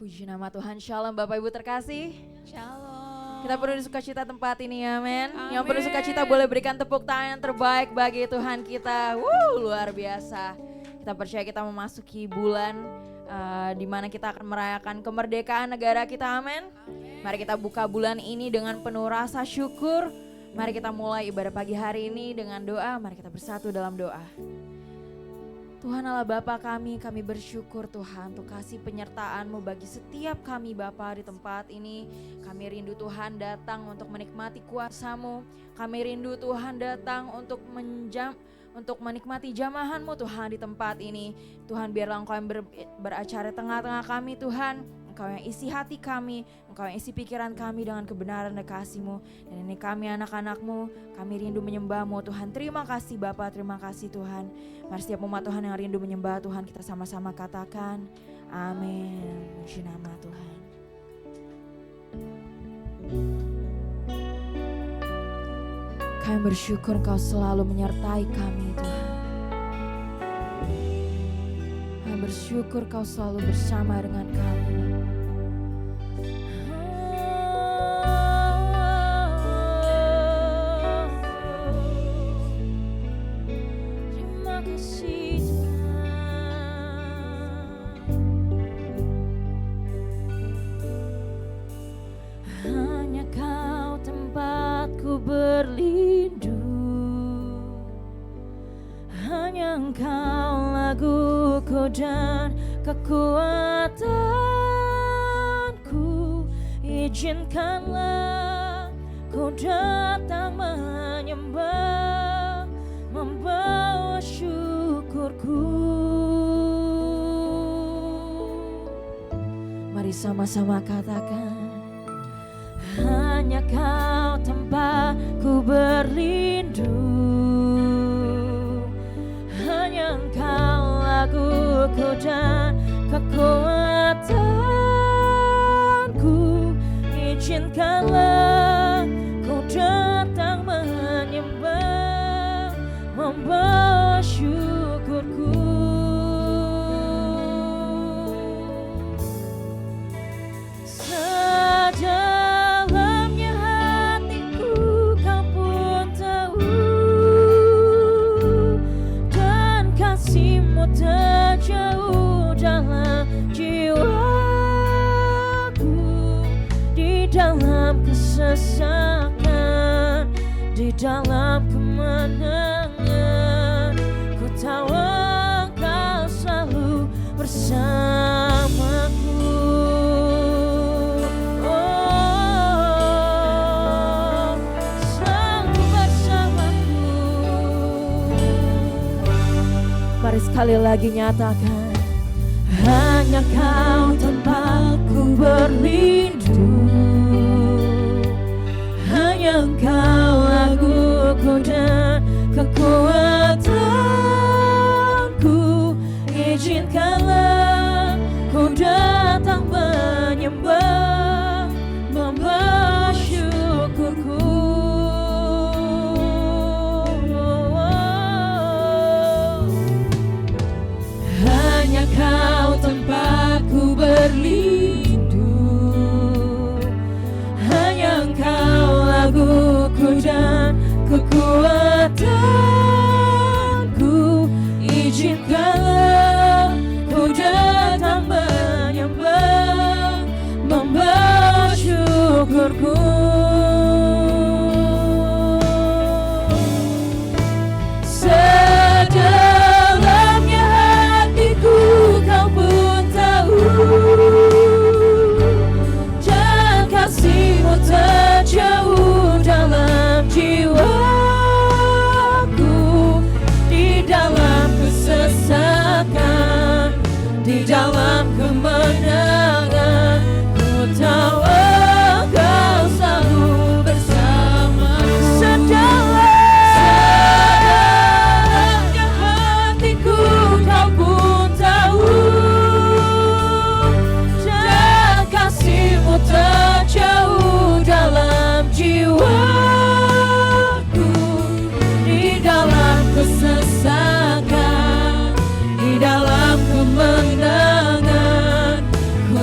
Puji nama Tuhan. Shalom Bapak Ibu terkasih. Shalom. Kita penuh sukacita tempat ini, amin. Amin. Yang penuh sukacita boleh berikan tepuk tangan yang terbaik bagi Tuhan kita. Luar biasa. Kita percaya kita memasuki bulan di mana kita akan merayakan kemerdekaan negara kita, amin. Mari kita buka bulan ini dengan penuh rasa syukur. Mari kita mulai ibadah pagi hari ini dengan doa. Mari kita bersatu dalam doa. Tuhan Allah Bapa kami bersyukur Tuhan untuk kasih penyertaan-Mu bagi setiap kami Bapa di tempat ini. Kami rindu Tuhan datang untuk menikmati kuasa-Mu. Kami rindu Tuhan datang untuk menikmati jamahan-Mu Tuhan di tempat ini. Tuhan biarlah Engkau yang beracara tengah-tengah kami Tuhan. Engkau yang isi hati kami, Engkau yang isi pikiran kami dengan kebenaran dan kasih-Mu. Dan ini kami anak-anak-Mu, kami rindu menyembah-Mu Tuhan. Terima kasih Bapa, terima kasih Tuhan. Mari setiap umat Tuhan yang rindu menyembah Tuhan, kita sama-sama katakan amin. Puji nama Tuhan. Kami bersyukur Engkau selalu menyertai kami Tuhan. Kami bersyukur Kau selalu bersama dengan kami. Hanya Kau tempatku berlindung, hanya Engkau laguku dan kekuatanku. Izinkanlah ku datang menyembah, membawa syukurku. Mari sama-sama katakan, hanya Kau tempatku berlindung, hanya Engkau laguku dan kekuatanku. Izinkanlah ku datang menyembah, membawa syukurku. Sedalamnya hatiku Kau pun tahu, dan kasih-Mu terjauh dalam jiwaku. Di dalam kesesakan, di dalam kemenangan, ku tahu Engkau selalu bersamaku. Oh, selalu bersamaku. Mari sekali lagi nyatakan, hanya Kau tempatku berlindung, hanya Engkau laguku dan kekuatanku. Izinkanlah ku datang menyembah, membawa syukurku. Hanya Kau tempatku berlindung, hanya Engkau laguku dan kekuatanku. Izinkanlah ku datang menyembah, membawa syukurku. Sedalamnya hatiku Kau pun tahu, dan kasih-Mu terjauh dalam jiwaku. Di dalam kesesakan, di dalam kemenangan, ku tahu Engkau selalu bersama. Sedalamnya hatiku Kau pun tahu, dan kasih-Mu terjauh dalam jiwaku. Di dalam kesesakan, di dalam kemenangan, ku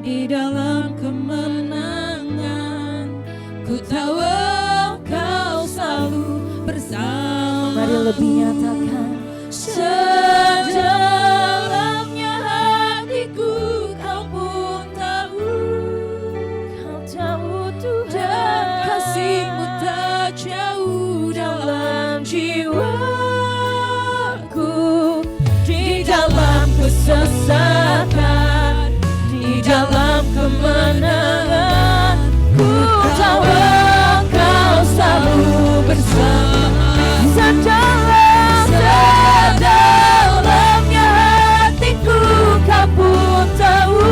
di dalam kemenangan. Ku tahu Kau selalu bersama. Mari lebih nyatakan. Sedalamnya hatiku Kau pun tahu. Kau tahu Tuhan. Dan kasih-Mu tak jauh dalam jiwaku. Di dalam kesesakan, di dalam kemenangan, ku tahu Kau selalu bersama. Sedalamnya hatiku Kau pun tahu.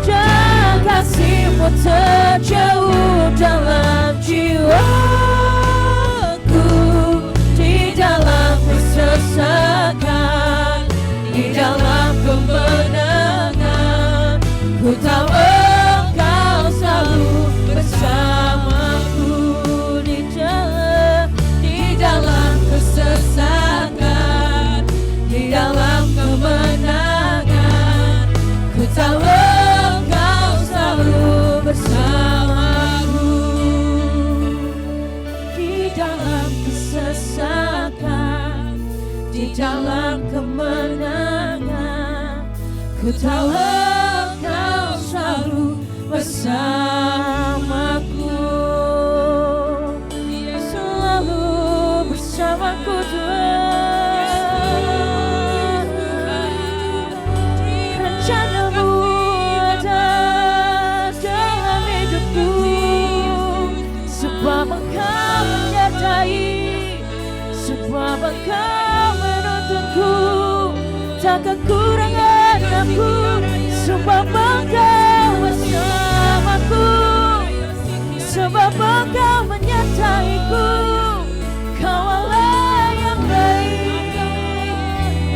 Dan kasih-Mu terjauh dalam jiwaku. Di dalam kesesakan, di dalam kemenangan, ku tahu Engkau selalu bersamaku. Di dalam kesesakan, di dalam kemenangan, ku tahu Engkau selalu bersamaku. Di dalam kesesakan, di dalam kemenangan, ku tahu Engkau selalu bersamaku. Selalu bersamaku Tuhan. Rencana-Mu ada dalam hidupku, sebab Engkau menyertai, sebab Engkau menuntunku. Tak kekurangan aku, sebab Engkau bersamaku, sebab Engkau menyertaiku. Kau Allah yang baik,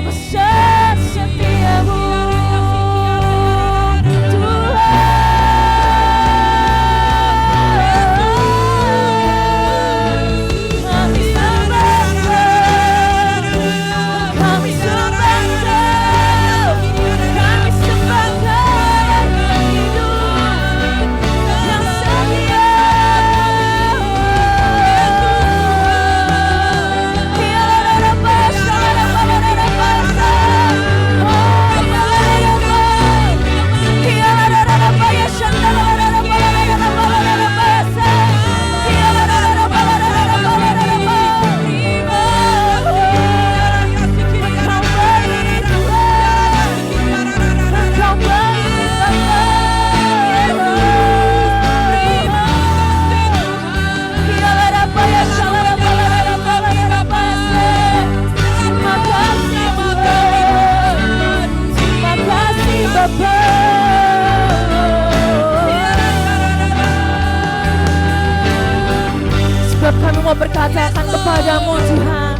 besar setiamu sebab kami mau berkatakan kepadamu Tuhan.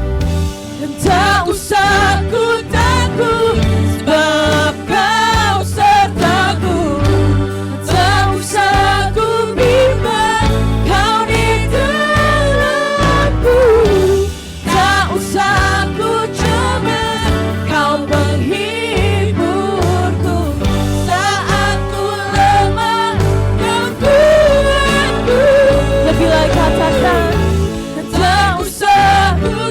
Dan tak usah ku takut, sebab Kau sertaku. Tak usah ku bimbang, Kau di dalamku. Tak usah ku cemas, Kau penghiburku. Saat ku lemah, Kau kuatku. Lebih lagi katakan. Tak usah ku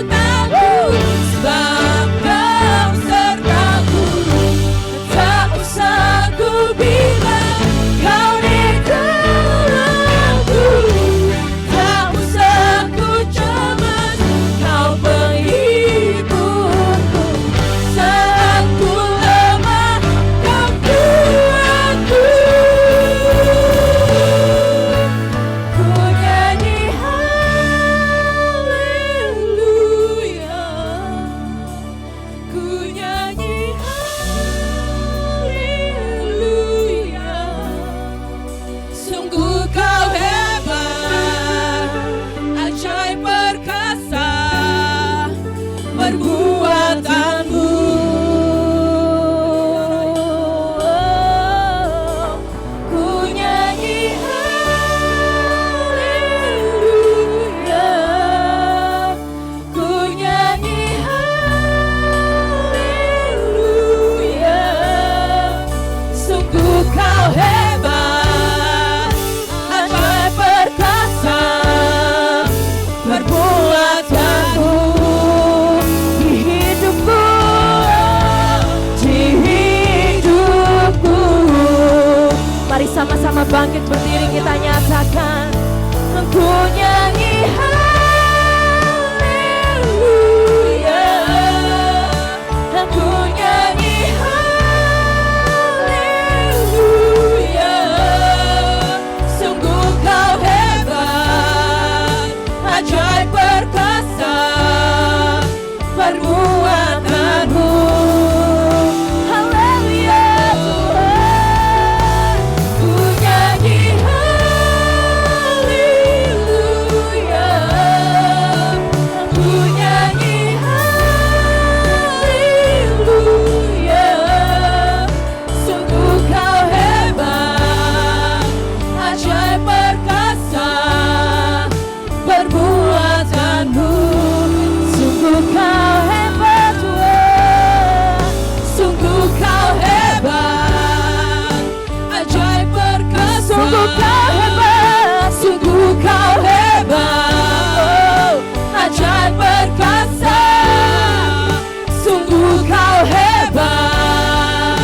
sama-sama bangkit berdiri kita nyatakan, aku nyanyi haleluya, aku nyanyi haleluya. Sungguh kau hebat, ajaib perkasa perbuatanmu. Haleluya Tuhan, ku nyanyi haleluya, ku nyanyi haleluya. Sungguh kau hebat, ajaib perkasa perbuatanmu. Sungguh kau hebat Tuhan, sungguh kau hebat, ajaib perkasa. Sungguh kau hebat, sungguh kau hebat, ajaib perkasa. Sungguh kau hebat,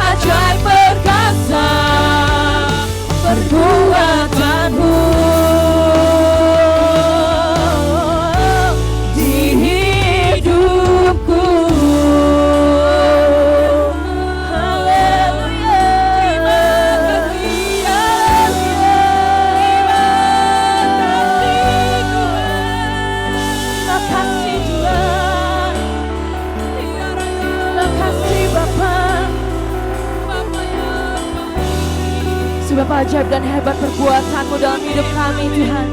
ajaib perkasa perbuatanmu. Bapa, ajaib dan hebat perbuatan-Mu dalam hidup kami Tuhan.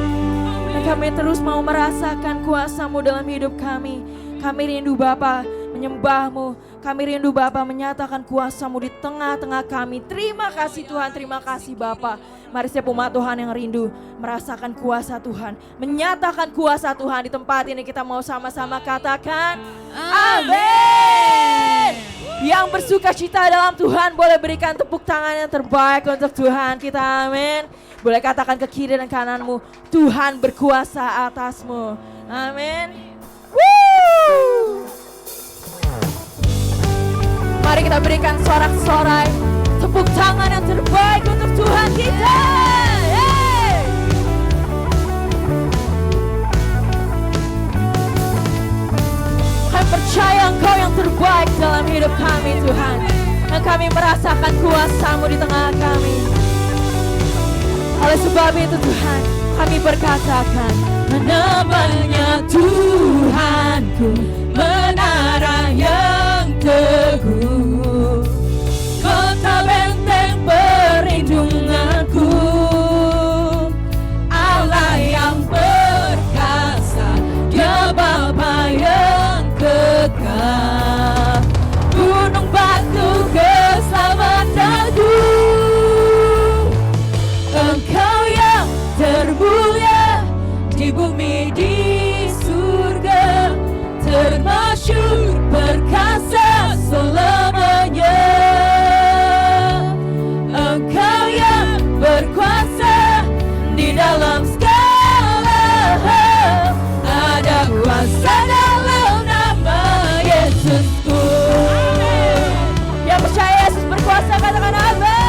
Dan kami terus mau merasakan kuasa-Mu dalam hidup kami. Kami rindu Bapa menyembah-Mu. Kami rindu Bapa menyatakan kuasa-Mu di tengah-tengah kami. Terima kasih Tuhan, terima kasih Bapa. Mari setiap umat Tuhan yang rindu merasakan kuasa Tuhan, menyatakan kuasa Tuhan di tempat ini, kita mau sama-sama katakan amin. Yang bersuka cita dalam Tuhan boleh berikan tepuk tangan yang terbaik untuk Tuhan kita, amin. Boleh katakan ke kiri dan kananmu, Tuhan berkuasa atasmu, amin. Woo! Mari kita berikan sorak-sorai tepuk tangan yang terbaik untuk Tuhan kita. Hey! Kami percaya Engkau yang terbaik dalam hidup kami Tuhan. Dan kami merasakan kuasa-Mu di tengah kami. Oleh sebab itu Tuhan, kami berkatakan, namanya Tuhanku, menara yang teguh, kota benteng perlindunganku, Allah yang perkasa, Dia Bapa yang kekal, gunung batu keselamatanku, Engkau yang termulia di bumi di surga, termasyhur perkasa selamanya. Engkau yang berkuasa di dalam segala hal, ada kuasa dalam nama Yesusku. Yang percaya Yesus berkuasa katakan amin.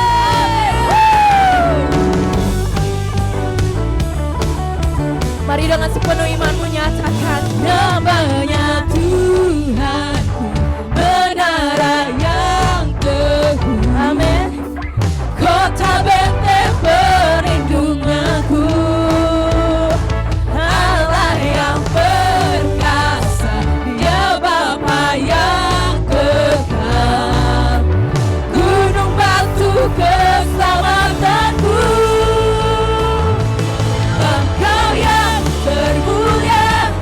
Mari dengan sepenuh imanmu nyatakan, namanya Tuhanku, menara yang teguh, amin. Kota benteng perlindunganku, Allah yang perkasa, Dia Bapa yang kekal, gunung batu keselamatanku, Engkau yang termulia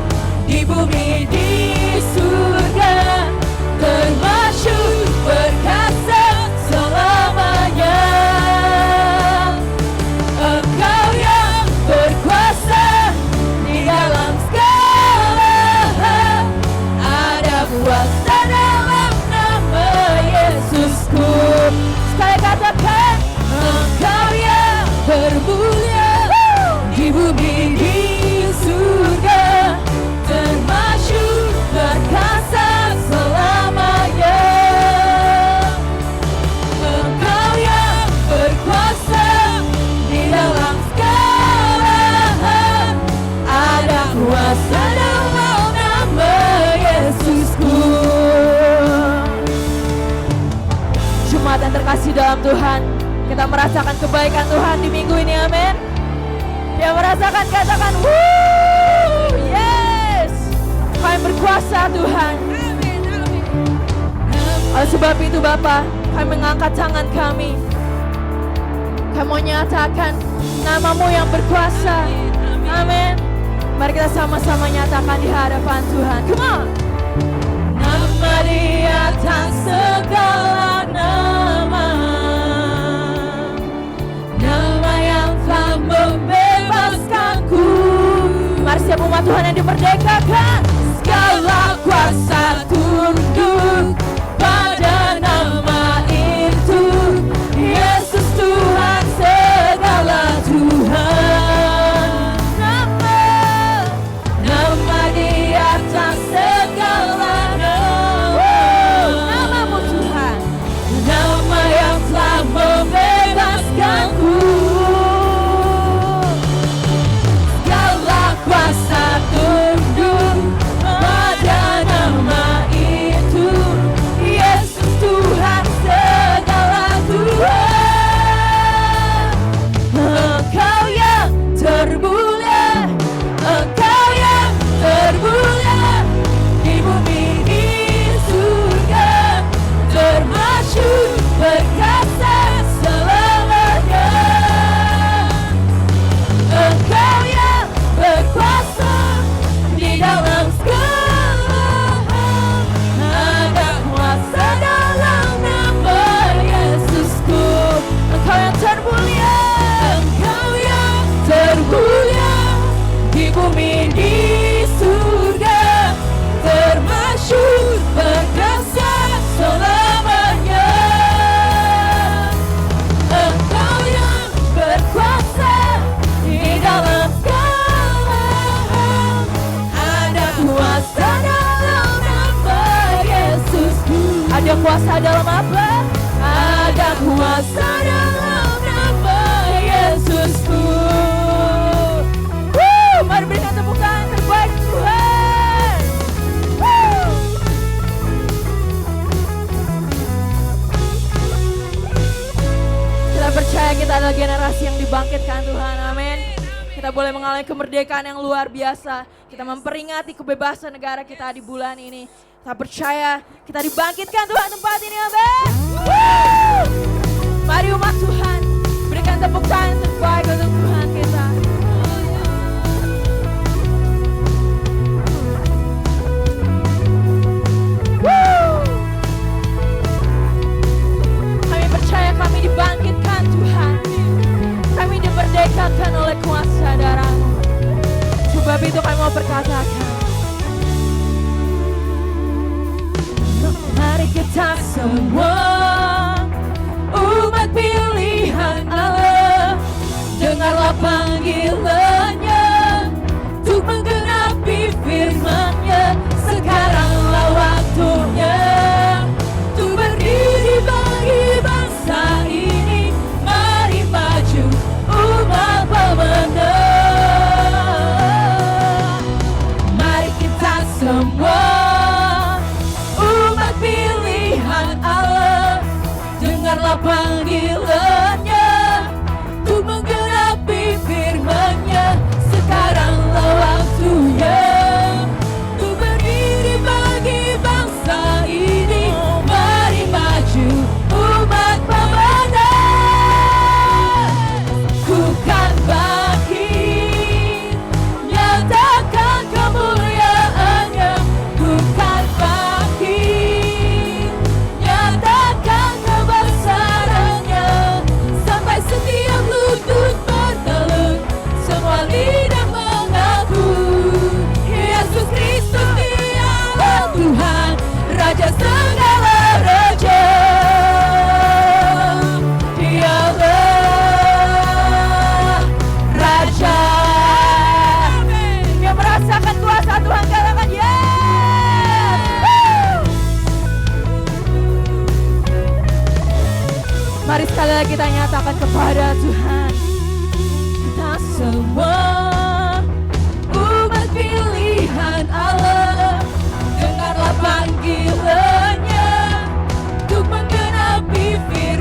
jemaat yang terkasih dalam Tuhan, kita merasakan kebaikan Tuhan di minggu ini, amin. Dia merasakan, katakan, wuuu, yes. Kau yang berkuasa Tuhan. Oleh sebab itu Bapa, kami mengangkat tangan kami. Kami mau nyatakan nama-Mu yang berkuasa. Amin. Mari kita sama-sama nyatakan di hadapan Tuhan. Come on. Nama di atas segala nama, nama yang telah membebaskanku. Mari setiap umat Tuhan yang dimerdekakan. Segala kuasa tunduk pada nama itu, Yesus Tuhan segala Tuhan. Nama di atas segala nama, nama-Mu Tuhan, nama yang telah membebaskanku. Segala kuasa tunduk pada nama itu, Yesus Tuhan segala Tuhan. Engkau yang termulia, Engkau yang termulia di bumi di surga, termasyhur perkasa selamanya. Engkau yang berkuasa di dalam segala hal, ada kuasa dalam nama Yesusku. Engkau yang termulia, Engkau yang termulia di bumi di surga, termasyhur perkasa selamanya. Engkau yang berkuasa di dalam segala hal, ada kuasa dalam nama Yesusku. Ada kuasa dalam apa? Ada kuasa dalam nama Yesusku. Mari berikan tepuk tangan terbaik Tuhan. Kita percaya kita adalah generasi yang dibangkitkan Tuhan, amin. Kita boleh mengalami kemerdekaan yang luar biasa. Kita memperingati kebebasan negara kita di bulan ini. Kita percaya kita dibangkitkan Tuhan tempat ini, amin. Mari umat Tuhan, berikan tepuk tangan terbaik untuk Tuhan kita. Kami percaya kami dibangkitkan Tuhan. Kami dimerdekakan oleh kuasa darah-Mu. Sebab itu kami mau berkatakan, mari kita semua umat pilihan Allah, dengarlah panggilannya untuk menggenapi firman-Nya. Sekaranglah waktunya untuk berdiri bagi bangsa ini. Mari maju umat pemenang. Mari kita semua umat pilihan Allah, dengarlah panggilannya untuk menggenapi firman-Nya. Sekaranglah waktunya untuk berdiri bagi bangsa ini. Mari maju umat pemenang. Ku kan bangkit, nyatakan kemuliaan-Nya. Ku kan bangkit, nyatakan kebesaran-Nya. Sampai setiap lutut bertelur, semua lidah mengaku Yesus Kristus Dialah Tuhan, Raja segala raja. Dialah Raja. Yang merasakan kuasa Tuhan, katakan yes. Mari sekali lagi kita nyatakan kepada Tuhan, kita semua umat pilihan Allah, dengarlah panggilannya untuk menggenapi firman.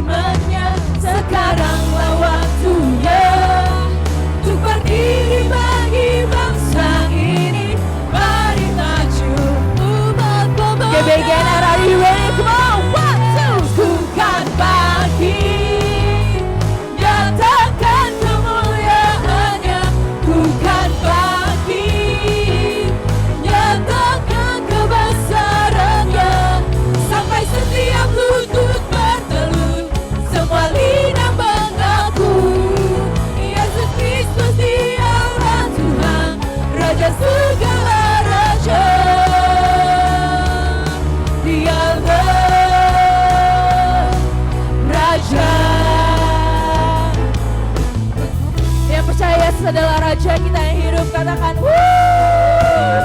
Yesus adalah Raja kita yang hidup. Katakan wuuu.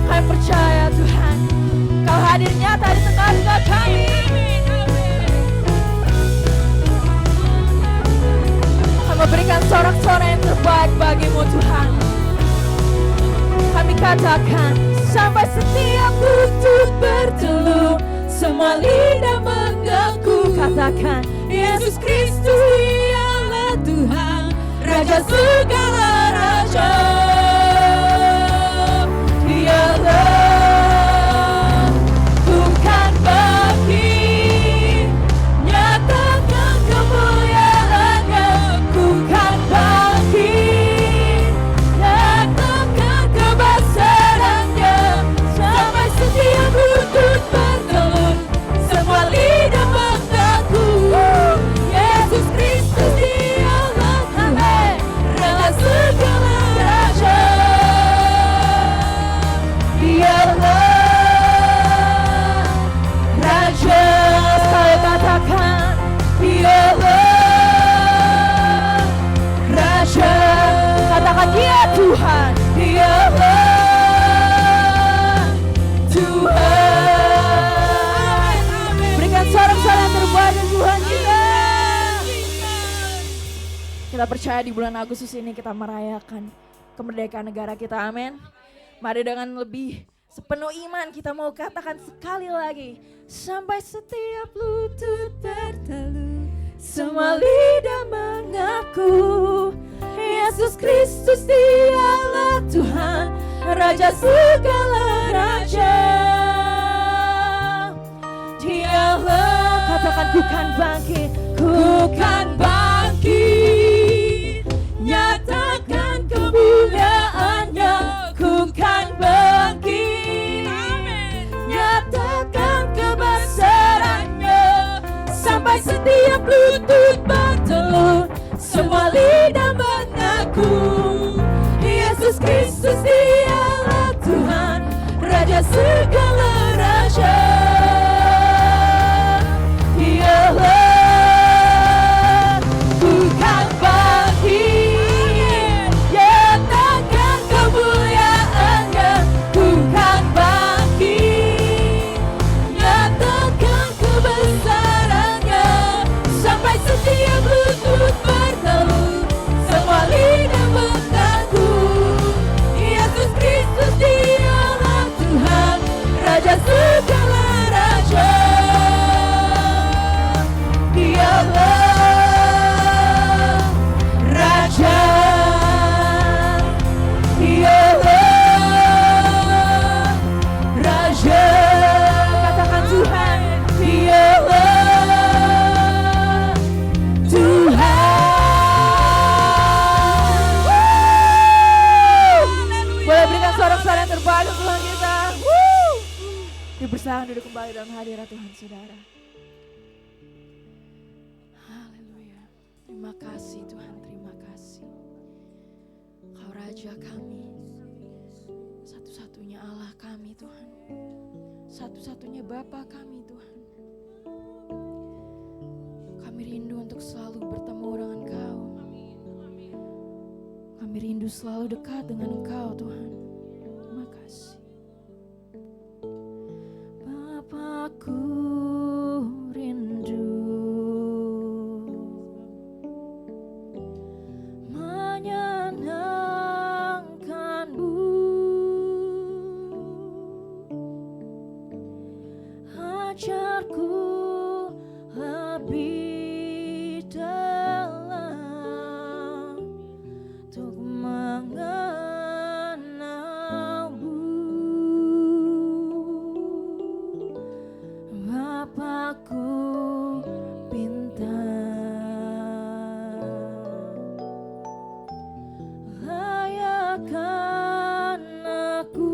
Kami percaya Tuhan, Kau hadir nyata di tengah-tengah kami. Kami memberikan sorak-sorai yang terbaik bagimu Tuhan. Kami katakan sampai setiap lutut berteluh, semua lidah mengaku. Katakan Yesus Kristus dialah Tuhan, Raja segala raja. Dialah bukan bangkit, nyatakan kemuliaannya. Bukan bangkit, nyatakan kebesarannya. Sampai setiap lutut berteluh, semua lidah mengaku. Yesus Kristus dialah Tuhan, Raja segala raja. Dialah Raja. Saya katakan dialah Raja. Katakan dia Tuhan. Dialah Tuhan. Berikan sorak-sorai yang terbaik untuk Tuhan kita. Kita percaya di bulan Agustus ini kita merayakan kemerdekaan negara kita. Amin. Mari dengan lebih sepenuh iman kita mau katakan sekali lagi. Sampai setiap lutut berteluh, semua lidah mengaku. Yesus Kristus dialah Tuhan, Raja segala raja. Dialah, katakan ku kan bangkit, ku kan bangkit. Nyatakan kemuliaannya, ku kan bangkit. Nyatakan kebesarannya. Sampai setiap lutut berteluh, semua lidah mengaku. Yesus Kristus dialah Tuhan, Raja segala raja. Dialah bukan bangkit, nyatakan kemuliaannya. Bukan bangkit, nyatakan kebesarannya. Sampai setiap lutut berteluh, semua lidah mengaku. Yesus Kristus dialah Tuhan, Raja segala raja. Dialah Raja. Dialah Raja. Katakan Tuhan. Dialah Tuhan. Boleh berikan sorak-sorai yang terbaik untuk Tuhan kita. Dibersamaan duduk kembali dalam hadirat Tuhan saudara. Haleluya. Terima kasih Tuhan, terima kasih. Kau Raja kami, satu-satunya Allah kami Tuhan, satu-satunya Bapa kami Tuhan. Kami rindu untuk selalu bertemu dengan Kau. Kami rindu selalu dekat dengan Engkau Tuhan. Terima kasih. Bapakku rindu menyenangkan-Mu, ajarku lebih dalam untuk mengenal-Mu. Bapakku pintar, layakkan aku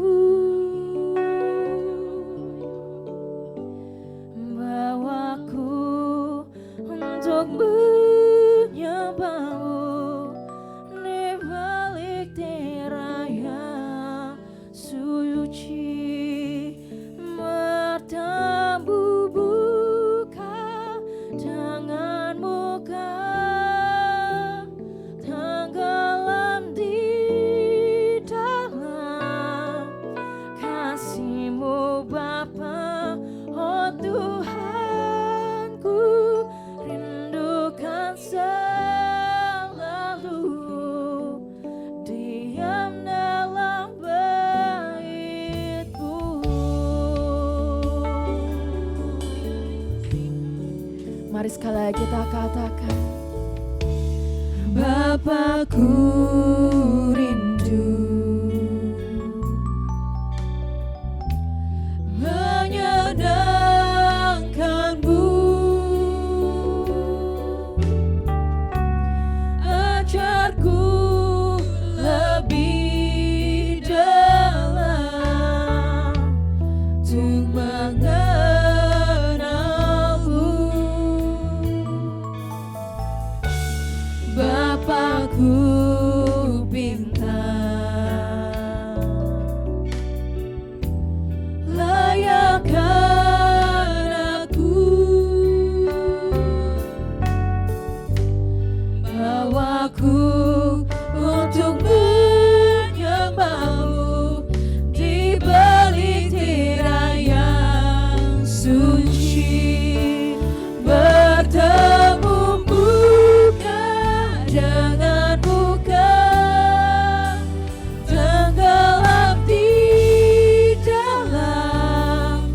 bawaku untuk menyembah-Mu di balik tirai yang suci, bertabu bukan Mari sekali lagi kita katakan, Bapakku rindu menyenangkanmu, ajarku lebih dalam untuk mengenalmu. Bapakku bintang, layakkan aku, bawaku untuk menyembahmu di balik tirai yang suci, bertemu muka dengan muka, tenggelam di dalam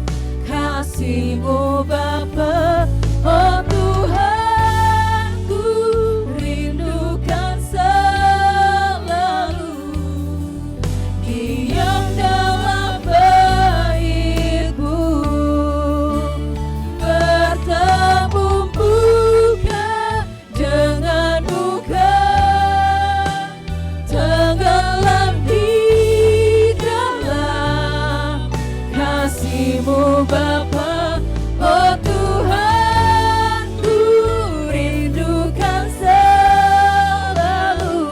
kasih-Mu Bapa. Oh Tuhanku, rindukan selalu diam dalam bait-Mu, bertemu muka dengan muka, tenggelam di dalam kasih-Mu Bapa. Oh Tuhanku, rindukan selalu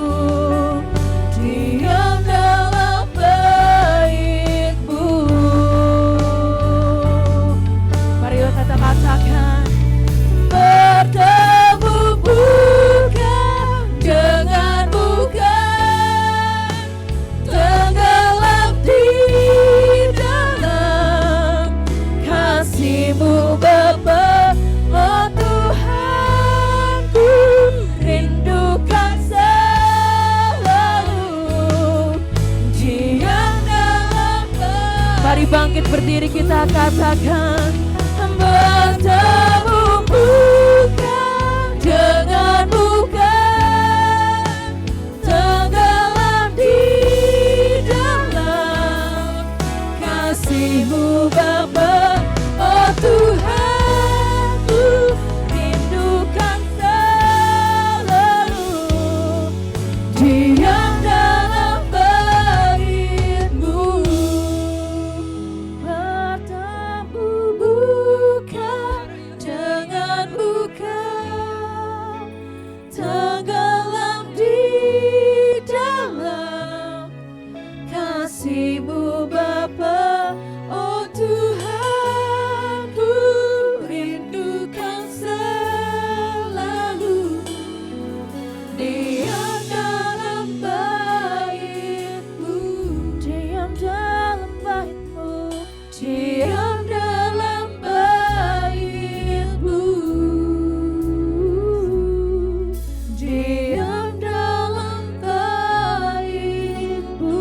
diam dalam bait-Mu. marilah kita katakan, Bertemu muka dengan muka, tenggelam di dalam kasih-Mu Bapa. Oh Tuhanku, rindukan selalu diam dalam bait-Mu. mari bangkit berdiri kita katakan, Bertemu muka dengan muka, tenggelam di dalam kasih-Mu Bapa. Oh Tuhanku, rindukan selalu diam dalam bait-Mu, bertemu muka dengan muka, tenggelam di dalam kasih-Mu Bapa. Oh Tuhanku, rindukan selalu diam dalam bait-Mu, diam dalam bait-Mu, diam dalam bait-Mu, diam dalam bait-Mu.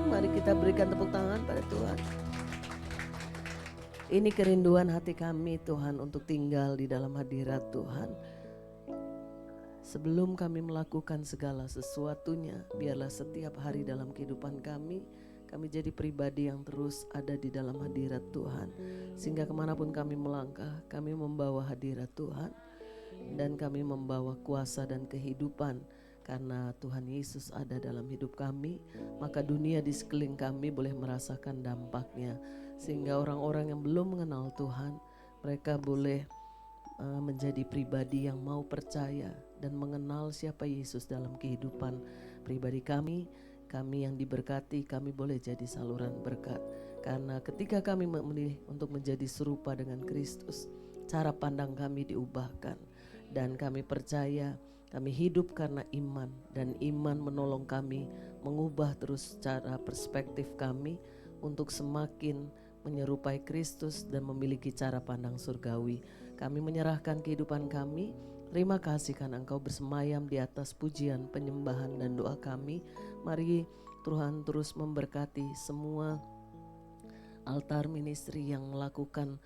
Mari kita berikan tepuk tangan pada Tuhan. Ini kerinduan hati kami Tuhan, untuk tinggal di dalam hadirat Tuhan. Sebelum kami melakukan segala sesuatunya, biarlah setiap hari dalam kehidupan kami jadi pribadi yang terus ada di dalam hadirat Tuhan. Sehingga kemanapun kami melangkah, kami membawa hadirat Tuhan. Dan kami membawa kuasa dan kehidupan. Karena Tuhan Yesus ada dalam hidup kami, maka dunia di sekeliling kami boleh merasakan dampaknya. Sehingga orang-orang yang belum mengenal Tuhan, mereka boleh menjadi pribadi yang mau percaya dan mengenal siapa Yesus dalam kehidupan pribadi kami. Kami yang diberkati, kami boleh jadi saluran berkat. Karena ketika kami memilih untuk menjadi serupa dengan Kristus, cara pandang kami diubahkan. Dan kami percaya, kami hidup karena iman. Dan iman menolong kami mengubah terus cara perspektif kami untuk semakin menyerupai Kristus dan memiliki cara pandang surgawi. Kami menyerahkan kehidupan kami. Terima kasih karena Engkau bersemayam di atas pujian, penyembahan dan doa kami. Mari Tuhan terus memberkati semua altar ministry yang melakukan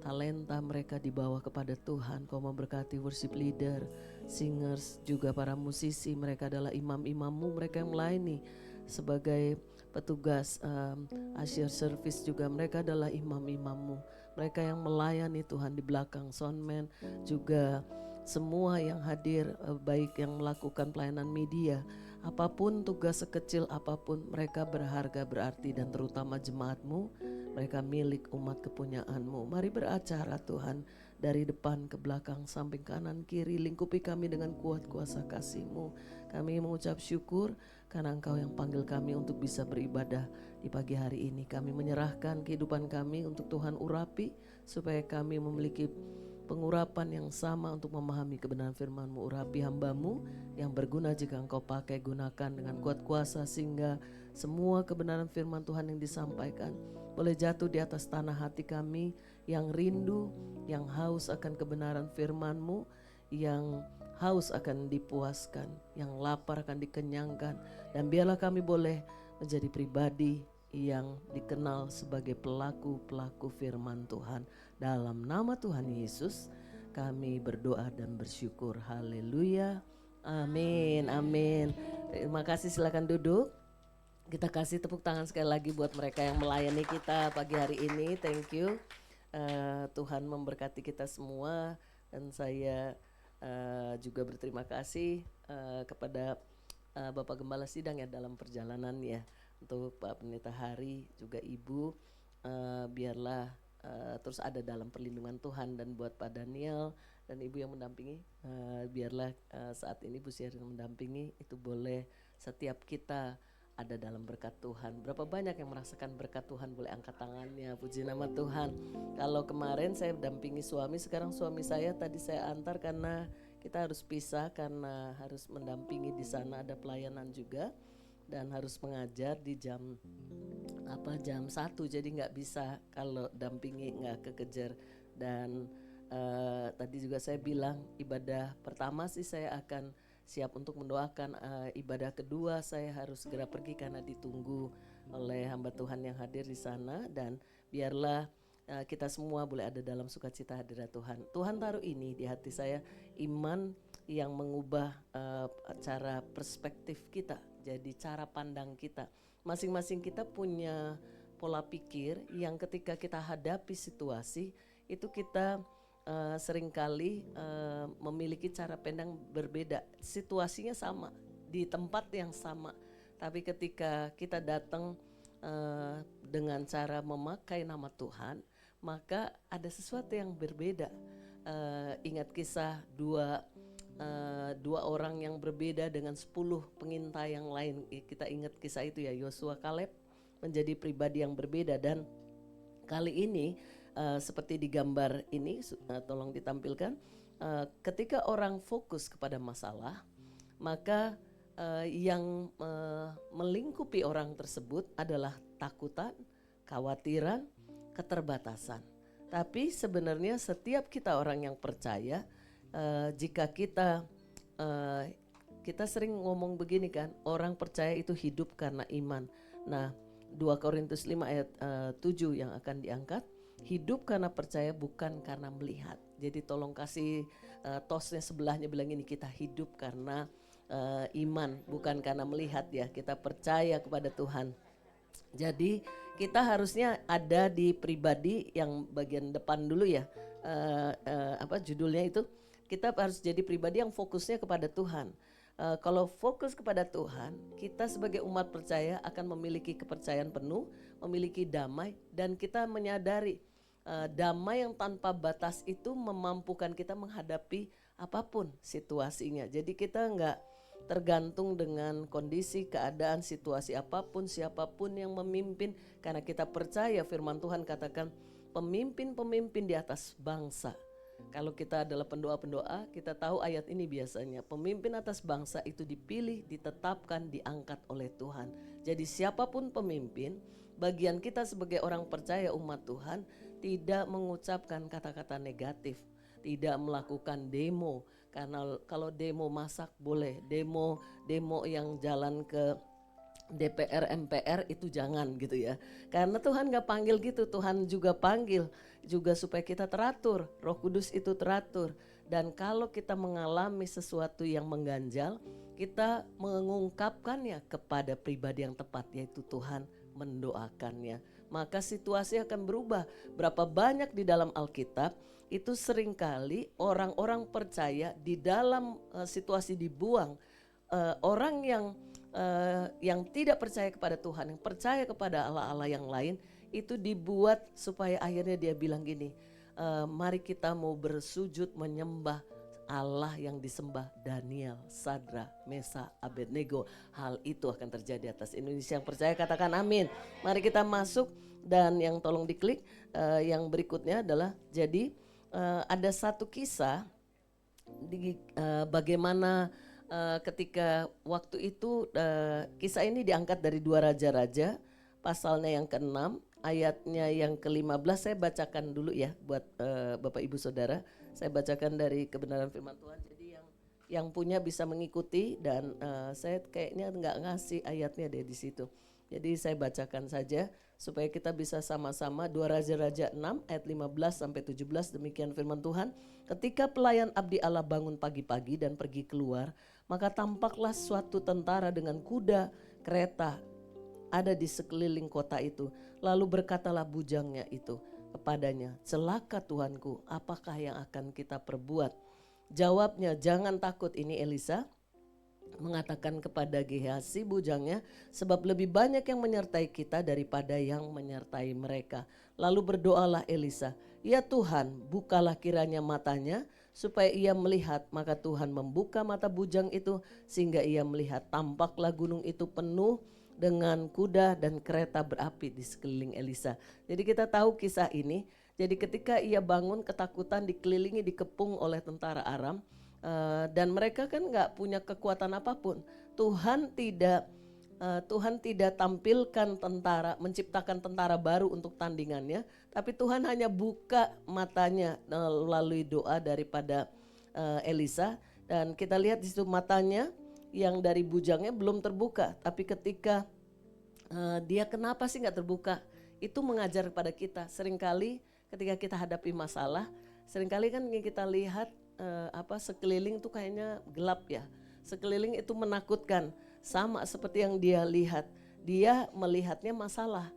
talenta mereka dibawa kepada Tuhan. Kau memberkati worship leader, singers, juga para musisi. Mereka adalah imam-imammu, mereka yang melayani sebagai petugas usher service juga. Mereka adalah imam-imammu, mereka yang melayani Tuhan di belakang soundman, juga semua yang hadir, baik yang melakukan pelayanan media, apapun tugas sekecil apapun, mereka berharga berarti, dan terutama jemaatmu, mereka milik umat kepunyaanmu. Mari beracara Tuhan, dari depan ke belakang, samping kanan kiri, lingkupi kami dengan kuat kuasa kasih-Mu. Kami mengucap syukur karena Engkau yang panggil kami untuk bisa beribadah di pagi hari ini. Kami menyerahkan kehidupan kami untuk Tuhan urapi, supaya kami memiliki pengurapan yang sama untuk memahami kebenaran firman-Mu. Urapi hamba-Mu yang berguna jika Engkau pakai, gunakan dengan kuat kuasa, sehingga semua kebenaran firman Tuhan yang disampaikan boleh jatuh di atas tanah hati kami yang rindu, yang haus akan kebenaran firman-Mu, yang haus akan dipuaskan, yang lapar akan dikenyangkan. Dan biarlah kami boleh menjadi pribadi yang dikenal sebagai pelaku-pelaku firman Tuhan. Dalam nama Tuhan Yesus kami berdoa dan bersyukur. Haleluya. Amin. Amin. Terima kasih, silakan duduk. Kita kasih tepuk tangan sekali lagi buat mereka yang melayani kita pagi hari ini. Thank you. Tuhan memberkati kita semua, dan saya juga berterima kasih kepada Bapak Gembala Sidang ya dalam perjalanan ya, untuk Pak Pendeta Hari juga Ibu, biarlah terus ada dalam perlindungan Tuhan, dan buat Pak Daniel dan Ibu yang mendampingi, biarlah saat ini Bu Syarin mendampingi, itu boleh setiap kita ada dalam berkat Tuhan. Berapa banyak yang merasakan berkat Tuhan, boleh angkat tangannya, puji nama Tuhan. Kalau kemarin saya dampingi suami, sekarang suami saya tadi saya antar karena kita harus pisah, karena harus mendampingi di sana ada pelayanan juga, dan harus mengajar di jam 1, jadi nggak bisa kalau dampingi, nggak kekejar. Dan tadi juga saya bilang ibadah pertama sih saya akan siap untuk mendoakan, ibadah kedua saya harus segera pergi karena ditunggu oleh hamba Tuhan yang hadir di sana. Dan biarlah kita semua boleh ada dalam sukacita hadirat Tuhan. Tuhan taruh ini di hati saya, iman yang mengubah cara perspektif kita, jadi cara pandang kita. Masing-masing kita punya pola pikir yang ketika kita hadapi situasi itu kita seringkali memiliki cara pandang berbeda. Situasinya sama, di tempat yang sama, tapi ketika kita datang dengan cara memakai nama Tuhan, maka ada sesuatu yang berbeda. Ingat kisah dua orang yang berbeda dengan 10 pengintai yang lain. Kita ingat kisah itu ya, Yosua Kaleb menjadi pribadi yang berbeda. Dan kali ini seperti di gambar ini, tolong ditampilkan, ketika orang fokus kepada masalah, maka yang melingkupi orang tersebut adalah takutan, khawatiran, keterbatasan. Tapi sebenarnya setiap kita orang yang percaya, jika kita sering ngomong begini kan, orang percaya itu hidup karena iman. Nah, 2 Korintus 5 ayat 7 yang akan diangkat, hidup karena percaya bukan karena melihat. Jadi tolong kasih tosnya sebelahnya, bilang ini, kita hidup karena iman bukan karena melihat ya, kita percaya kepada Tuhan. Jadi kita harusnya ada di pribadi yang bagian depan dulu ya, judulnya itu, kita harus jadi pribadi yang fokusnya kepada Tuhan. Kalau fokus kepada Tuhan, kita sebagai umat percaya akan memiliki kepercayaan penuh, memiliki damai, dan kita menyadari damai yang tanpa batas itu memampukan kita menghadapi apapun situasinya. Jadi kita nggak tergantung dengan kondisi, keadaan, situasi apapun, siapapun yang memimpin, karena kita percaya firman Tuhan katakan pemimpin-pemimpin di atas bangsa. Kalau kita adalah pendoa-pendoa, kita tahu ayat ini biasanya, pemimpin atas bangsa itu dipilih, ditetapkan, diangkat oleh Tuhan. Jadi siapapun pemimpin, bagian kita sebagai orang percaya umat Tuhan tidak mengucapkan kata-kata negatif, tidak melakukan demo. Karena kalau demo masak boleh, demo yang jalan ke DPR MPR itu jangan gitu ya. Karena Tuhan gak panggil gitu, Tuhan juga panggil juga supaya kita teratur, Roh Kudus itu teratur. Dan kalau kita mengalami sesuatu yang mengganjal, kita mengungkapkannya kepada pribadi yang tepat, yaitu Tuhan, mendoakannya. Maka situasi akan berubah. Berapa banyak di dalam Alkitab itu seringkali orang-orang percaya di dalam situasi dibuang, orang yang tidak percaya kepada Tuhan, yang percaya kepada Allah-Allah yang lain, itu dibuat supaya akhirnya dia bilang gini, mari kita mau bersujud menyembah Allah yang disembah Daniel, Sadra, Mesa, Abednego. Hal itu akan terjadi atas Indonesia. Yang percaya katakan amin. Mari kita masuk, dan yang tolong diklik yang berikutnya adalah, jadi ada satu kisah bagaimana ketika waktu itu kisah ini diangkat dari 2 Raja-Raja, pasalnya yang ke-6, ayatnya yang ke-15. Saya bacakan dulu ya buat Bapak Ibu Saudara. Saya bacakan dari kebenaran firman Tuhan. Jadi yang punya bisa mengikuti, dan saya kayaknya nggak ngasih ayatnya deh di situ. Jadi saya bacakan saja supaya kita bisa sama-sama. 2 Raja-Raja 6 ayat 15 sampai 17, demikian firman Tuhan. Ketika pelayan abdi Allah bangun pagi-pagi dan pergi keluar, maka tampaklah suatu tentara dengan kuda, kereta ada di sekeliling kota itu. Lalu berkatalah bujangnya itu kepadanya, celaka Tuanku, apakah yang akan kita perbuat? Jawabnya, jangan takut. Ini Elisa mengatakan kepada Gehazi bujangnya, sebab lebih banyak yang menyertai kita daripada yang menyertai mereka. Lalu berdoalah Elisa, ya Tuhan, bukalah kiranya matanya supaya ia melihat. Maka Tuhan membuka mata bujang itu sehingga ia melihat. Tampaklah gunung itu penuh dengan kuda dan kereta berapi di sekeliling Elisa. Jadi kita tahu kisah ini. Jadi ketika ia bangun ketakutan, dikelilingi, dikepung oleh tentara Aram, dan mereka kan nggak punya kekuatan apapun. Tuhan tidak tampilkan tentara, menciptakan tentara baru untuk tandingannya, tapi Tuhan hanya buka matanya melalui doa daripada Elisa. Dan kita lihat di situ matanya yang dari bujangnya belum terbuka, tapi ketika dia kenapa sih nggak terbuka, itu mengajar kepada kita. Seringkali ketika kita hadapi masalah, seringkali kan kita lihat sekeliling tuh kayaknya gelap ya, sekeliling itu menakutkan, sama seperti yang dia lihat. Dia melihatnya masalah,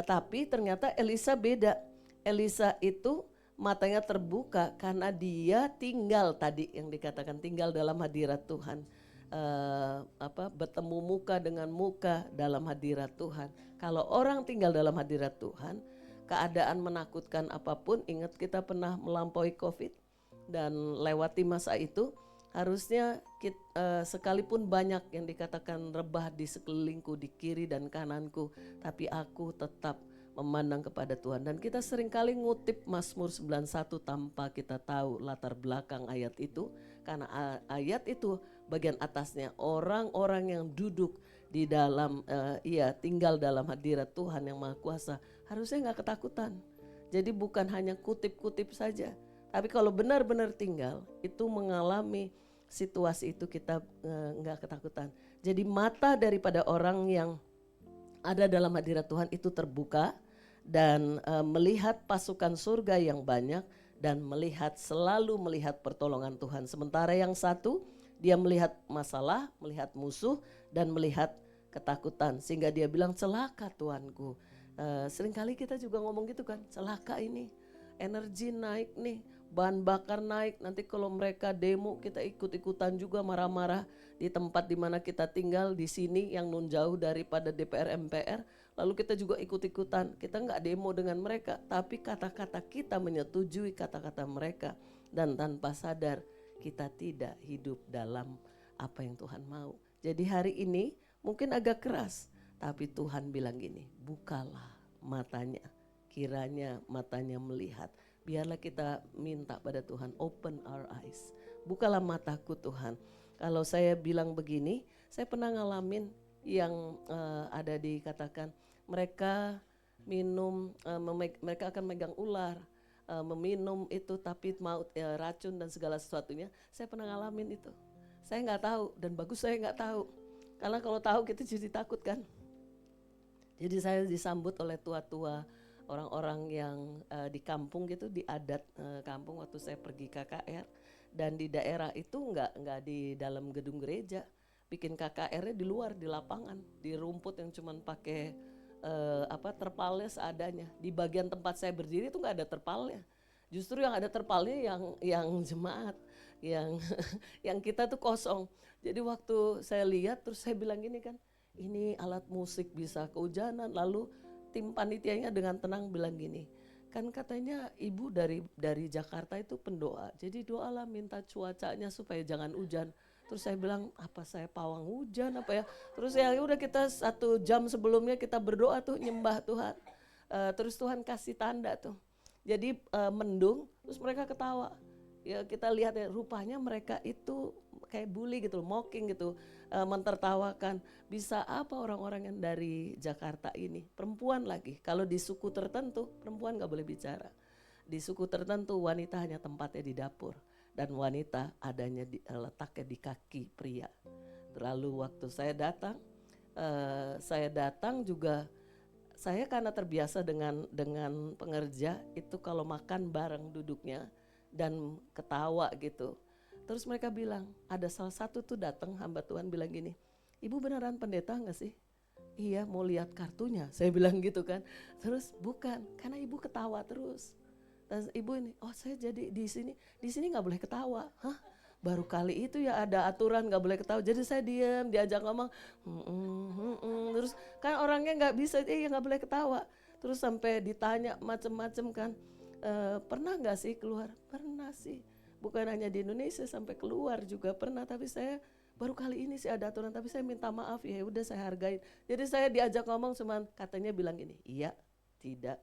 tapi ternyata Elisa beda. Elisa itu matanya terbuka karena dia tinggal, tadi yang dikatakan tinggal dalam hadirat Tuhan, bertemu muka dengan muka dalam hadirat Tuhan. Kalau orang tinggal dalam hadirat Tuhan, keadaan menakutkan apapun, ingat kita pernah melampaui COVID dan lewati masa itu, harusnya sekalipun banyak yang dikatakan rebah di sekelilingku, di kiri dan kananku, tapi aku tetap memandang kepada Tuhan. Dan kita seringkali ngutip Mazmur 91 tanpa kita tahu latar belakang ayat itu, karena ayat itu bagian atasnya orang-orang yang duduk di dalam tinggal dalam hadirat Tuhan yang Maha Kuasa harusnya gak ketakutan. Jadi bukan hanya kutip-kutip saja, tapi kalau benar-benar tinggal itu mengalami situasi itu, kita gak ketakutan. Jadi mata daripada orang yang ada dalam hadirat Tuhan itu terbuka dan melihat pasukan surga yang banyak, dan selalu melihat pertolongan Tuhan. Sementara yang satu, dia melihat masalah, melihat musuh, dan melihat ketakutan. Sehingga dia bilang, celaka Tuanku. Seringkali kita juga ngomong gitu kan, celaka ini, energi naik nih, bahan bakar naik, nanti kalau mereka demo kita ikut-ikutan juga marah-marah di tempat di mana kita tinggal di sini yang nun jauh daripada DPR MPR, lalu kita juga ikut-ikutan. Kita nggak demo dengan mereka, tapi kata-kata kita menyetujui kata-kata mereka, dan tanpa sadar kita tidak hidup dalam apa yang Tuhan mau. Jadi hari ini mungkin agak keras, tapi Tuhan bilang gini, bukalah matanya, kiranya matanya melihat. Biarlah kita minta pada Tuhan, open our eyes, bukalah mataku Tuhan. Kalau saya bilang begini, saya pernah ngalamin yang ada dikatakan mereka minum, mereka akan megang ular, meminum itu tapi mau racun dan segala sesuatunya. Saya pernah ngalamin itu. Saya nggak tahu, dan bagus saya nggak tahu. Karena kalau tahu kita jadi takut kan. Jadi saya disambut oleh tua-tua orang-orang yang di kampung gitu, di adat kampung waktu saya pergi KKR. Dan di daerah itu nggak di dalam gedung gereja, bikin KKR-nya di luar, di lapangan, di rumput yang cuman pakai terpalnya seadanya. Di bagian tempat saya berdiri itu nggak ada terpalnya. Justru yang ada terpalnya yang jemaat, yang yang kita tuh kosong. Jadi waktu saya lihat terus saya bilang gini kan, ini alat musik bisa kehujanan. Lalu tim panitianya dengan tenang bilang gini, kan katanya ibu dari Jakarta itu pendoa, jadi doalah minta cuacanya supaya jangan hujan. Terus saya bilang, apa saya pawang hujan apa ya? Terus ya udah, kita 1 jam sebelumnya kita berdoa tuh, nyembah Tuhan. Terus Tuhan kasih tanda tuh. Jadi mendung, terus mereka ketawa. Ya kita lihat ya, rupanya mereka itu kayak bully gitu, mocking gitu, mentertawakan. Bisa apa orang-orang yang dari Jakarta ini, perempuan lagi. Kalau di suku tertentu perempuan gak boleh bicara. Di suku tertentu wanita hanya tempatnya di dapur, dan wanita adanya letaknya di kaki pria. Lalu waktu saya datang juga, saya karena terbiasa dengan pengerja itu kalau makan bareng duduknya dan ketawa gitu. Terus mereka bilang, ada salah satu tuh datang hamba Tuhan bilang gini, ibu beneran pendeta gak sih? Iya, mau lihat kartunya, saya bilang gitu kan. Terus bukan, karena ibu ketawa terus. Dan ibu ini, oh saya jadi di sini nggak boleh ketawa. Hah? Baru kali itu ya ada aturan nggak boleh ketawa. Jadi saya diam, diajak ngomong, terus kan orangnya nggak bisa, nggak boleh ketawa. Terus sampai ditanya macem-macem kan, pernah nggak sih keluar? Pernah sih. Bukan hanya di Indonesia, sampai keluar juga pernah. Tapi saya baru kali ini sih ada aturan, tapi saya minta maaf ya udah saya hargain. Jadi saya diajak ngomong cuman katanya bilang gini, iya, tidak.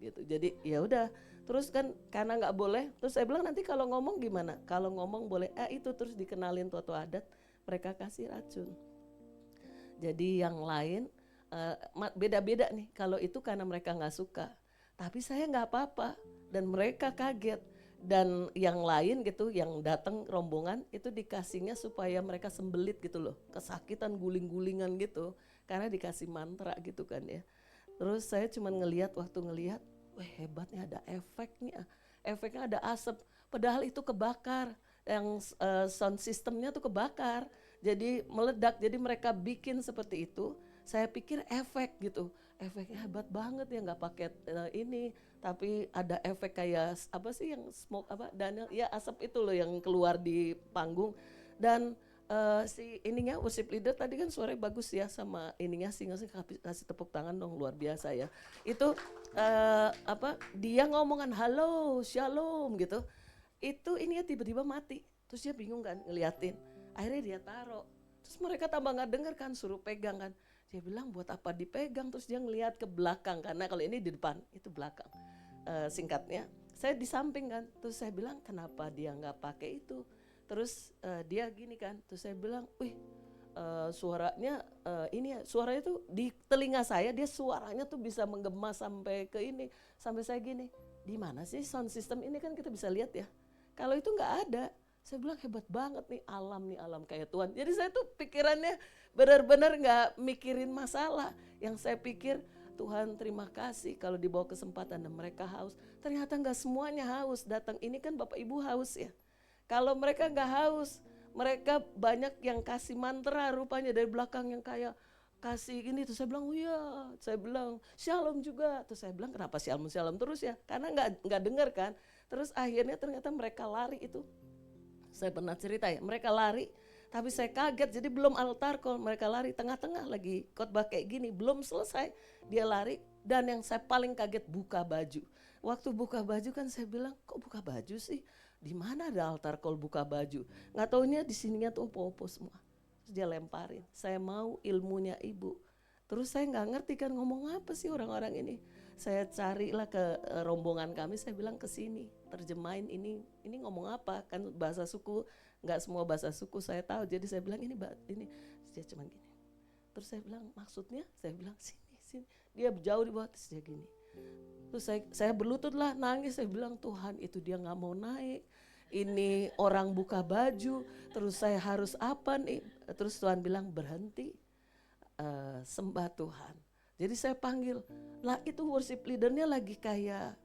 Gitu. Jadi ya udah, terus kan karena nggak boleh, terus saya bilang nanti kalau ngomong gimana? Kalau ngomong boleh, itu terus dikenalin tua-tua adat, mereka kasih racun. Jadi yang lain beda-beda nih. Kalau itu karena mereka nggak suka, tapi saya nggak apa-apa dan mereka kaget. Dan yang lain gitu, yang datang rombongan itu dikasihnya supaya mereka sembelit gitu loh, kesakitan guling-gulingan gitu, karena dikasih mantra gitu kan ya. Terus saya cuma waktu ngelihat, wah hebatnya ada efeknya ada asap, padahal itu kebakar, yang sound systemnya tuh kebakar, jadi meledak. Jadi mereka bikin seperti itu, saya pikir efek gitu, efeknya hebat banget ya, nggak pakai ini, tapi ada efek kayak apa sih yang smoke dan ya asap itu loh yang keluar di panggung. Dan si ininya worship leader tadi kan suaranya bagus ya, sama ininya singa kasih tepuk tangan dong, luar biasa ya. Itu dia ngomongan halo shalom gitu, itu ininya tiba-tiba mati. Terus dia bingung kan ngeliatin, akhirnya dia taruh. Terus mereka tambah nggak denger kan, suruh pegang kan. Dia bilang buat apa dipegang, terus dia ngeliat ke belakang, karena kalau ini di depan, itu belakang. Singkatnya, saya di samping kan, terus saya bilang kenapa dia nggak pakai itu. Terus dia gini kan, terus saya bilang, wih suaranya suaranya tuh di telinga saya, dia suaranya tuh bisa menggema sampai ke ini, sampai saya gini, di mana sih sound system ini, kan kita bisa lihat ya. Kalau itu nggak ada, saya bilang hebat banget nih alam kayak Tuhan. Jadi saya tuh pikirannya benar-benar nggak mikirin masalah. Yang saya pikir, Tuhan terima kasih kalau dibawa kesempatan dan mereka haus. Ternyata nggak semuanya haus datang ini, kan Bapak Ibu haus ya. Kalau mereka nggak haus, mereka banyak yang kasih mantra rupanya dari belakang, yang kayak kasih gini. Terus saya bilang, oh iya, saya bilang shalom juga. Terus saya bilang kenapa shalom terus ya? Karena nggak dengar kan. Terus akhirnya ternyata mereka lari itu. Saya pernah cerita ya, mereka lari, tapi saya kaget. Jadi belum altar call, mereka lari tengah-tengah lagi khotbah kayak gini, belum selesai dia lari. Dan yang saya paling kaget, buka baju. Waktu buka baju kan saya bilang, kok buka baju sih? Di mana ada altar call buka baju? Nggak taunya di sininya tuh opo-opo semua. Terus dia lemparin, saya mau ilmunya ibu. Terus saya nggak ngerti kan ngomong apa sih orang-orang ini. Saya carilah ke rombongan kami, saya bilang ke sini, terjemahin ini ngomong apa, kan bahasa suku, nggak semua bahasa suku saya tahu. Jadi saya bilang ini. Dia cuma gini. Terus saya bilang maksudnya, saya bilang sini. Dia jauh di bawah, terus dia gini. Terus saya berlutut lah, nangis. Saya bilang Tuhan, itu dia nggak mau naik, ini orang buka baju, terus saya harus apa nih? Terus Tuhan bilang berhenti, sembah Tuhan. Jadi saya panggil, lah itu worship leadernya lagi kayak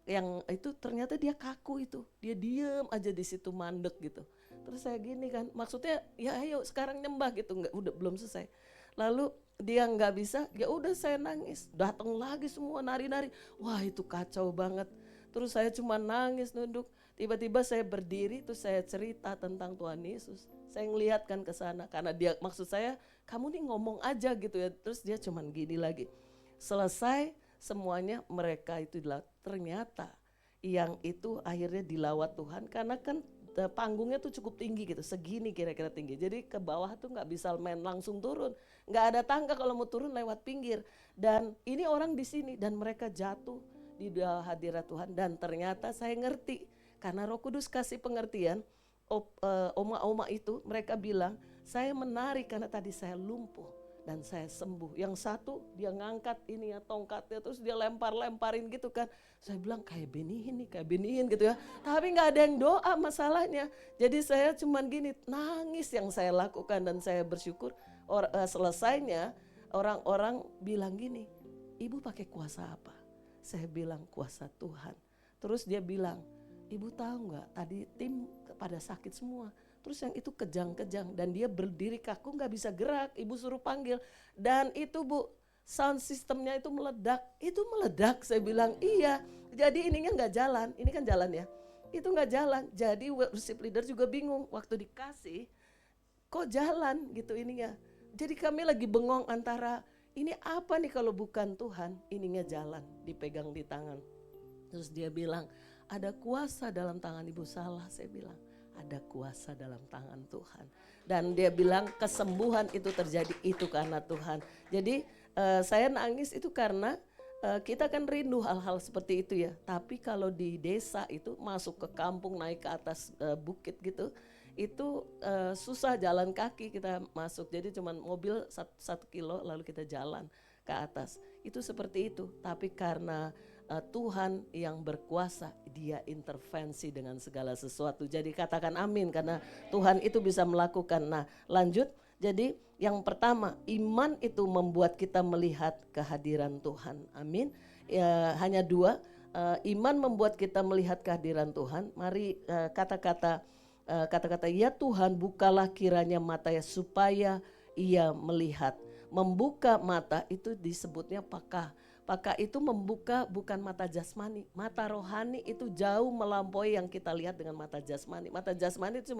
yang itu ternyata dia kaku itu, dia diem aja di situ mandek gitu. Terus saya gini kan, maksudnya ya ayo sekarang nyembah gitu, nggak udah belum selesai. Lalu dia nggak bisa, ya udah saya nangis, datang lagi semua nari-nari, wah itu kacau banget. Terus saya cuma nangis nunduk, tiba-tiba saya berdiri, terus saya cerita tentang Tuhan Yesus. Saya ngelihatkan ke sana karena dia maksud saya, kamu nih ngomong aja gitu ya. Terus dia cuman gini lagi. Selesai semuanya mereka itu ternyata yang itu akhirnya dilawat Tuhan karena kan panggungnya tuh cukup tinggi gitu, segini kira-kira tinggi. Jadi ke bawah tuh nggak bisa main langsung turun, nggak ada tangga kalau mau turun lewat pinggir. Dan ini orang di sini dan mereka jatuh di hadirat Tuhan dan ternyata saya ngerti karena Roh Kudus kasih pengertian. Oma-oma itu mereka bilang saya menari karena tadi saya lumpuh dan saya sembuh. Yang satu dia ngangkat ini ya tongkatnya terus dia lempar-lemparin gitu kan. Saya bilang kayak benihin gitu ya. Tapi nggak ada yang doa masalahnya. Jadi saya cuman gini nangis yang saya lakukan dan saya bersyukur. Selesainya orang-orang bilang gini, ibu pakai kuasa apa? Saya bilang kuasa Tuhan. Terus dia bilang, ibu tahu nggak tadi tim pada sakit semua. Terus yang itu kejang-kejang dan dia berdiri kaku nggak bisa gerak. Ibu suruh panggil dan itu Bu sound systemnya itu meledak. Itu meledak saya bilang iya. Jadi ininya nggak jalan. Ini kan jalan ya. Itu nggak jalan. Jadi worship leader juga bingung waktu dikasih kok jalan gitu ininya. Jadi kami lagi bengong antara ini apa nih kalau bukan Tuhan ininya jalan dipegang di tangan. Terus dia bilang ada kuasa dalam tangan ibu. Salah saya bilang ada kuasa dalam tangan Tuhan. Dan dia bilang kesembuhan itu terjadi itu karena Tuhan. Jadi saya nangis itu karena kita kan rindu hal-hal seperti itu ya. Tapi kalau di desa itu masuk ke kampung naik ke atas bukit gitu. Itu susah jalan kaki kita masuk. Jadi cuman mobil 1 kilo lalu kita jalan ke atas. Itu seperti itu. Tapi karena Tuhan yang berkuasa, dia intervensi dengan segala sesuatu. Jadi katakan amin karena Tuhan itu bisa melakukan. Nah lanjut, jadi yang pertama iman itu membuat kita melihat kehadiran Tuhan. Amin. Ya, hanya 2, iman membuat kita melihat kehadiran Tuhan. Mari kata-kata ya Tuhan bukalah kiranya matanya supaya ia melihat. Membuka mata itu disebutnya pakah. Pakah itu membuka bukan mata jasmani, mata rohani itu jauh melampaui yang kita lihat dengan mata jasmani. Mata jasmani itu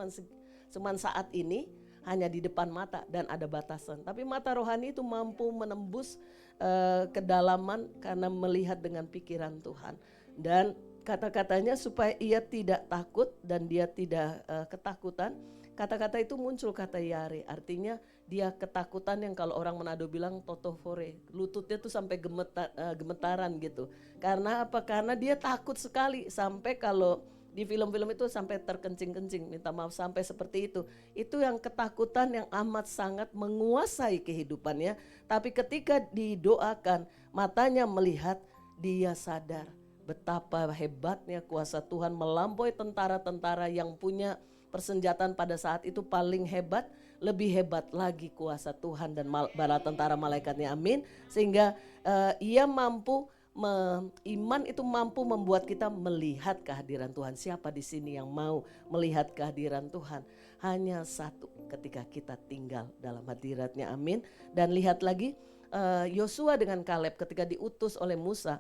cuma saat ini hanya di depan mata dan ada batasan. Tapi mata rohani itu mampu menembus kedalaman karena melihat dengan pikiran Tuhan. Dan kata-katanya supaya ia tidak takut dan dia tidak ketakutan. Kata-kata itu muncul kata yare, artinya dia ketakutan yang kalau orang Manado bilang totofore, lututnya tuh sampai gemetaran gitu. Karena apa? Karena dia takut sekali sampai kalau di film-film itu sampai terkencing-kencing, minta maaf sampai seperti itu. Itu yang ketakutan yang amat sangat menguasai kehidupannya. Tapi ketika didoakan, matanya melihat, dia sadar betapa hebatnya kuasa Tuhan melampaui tentara-tentara yang punya persenjataan pada saat itu paling hebat, lebih hebat lagi kuasa Tuhan dan bala tentara malaikatnya, amin. Sehingga ia mampu, iman itu mampu membuat kita melihat kehadiran Tuhan. Siapa di sini yang mau melihat kehadiran Tuhan? Hanya satu, ketika kita tinggal dalam hadiratnya, amin. Dan lihat lagi Yosua dengan Kaleb ketika diutus oleh Musa.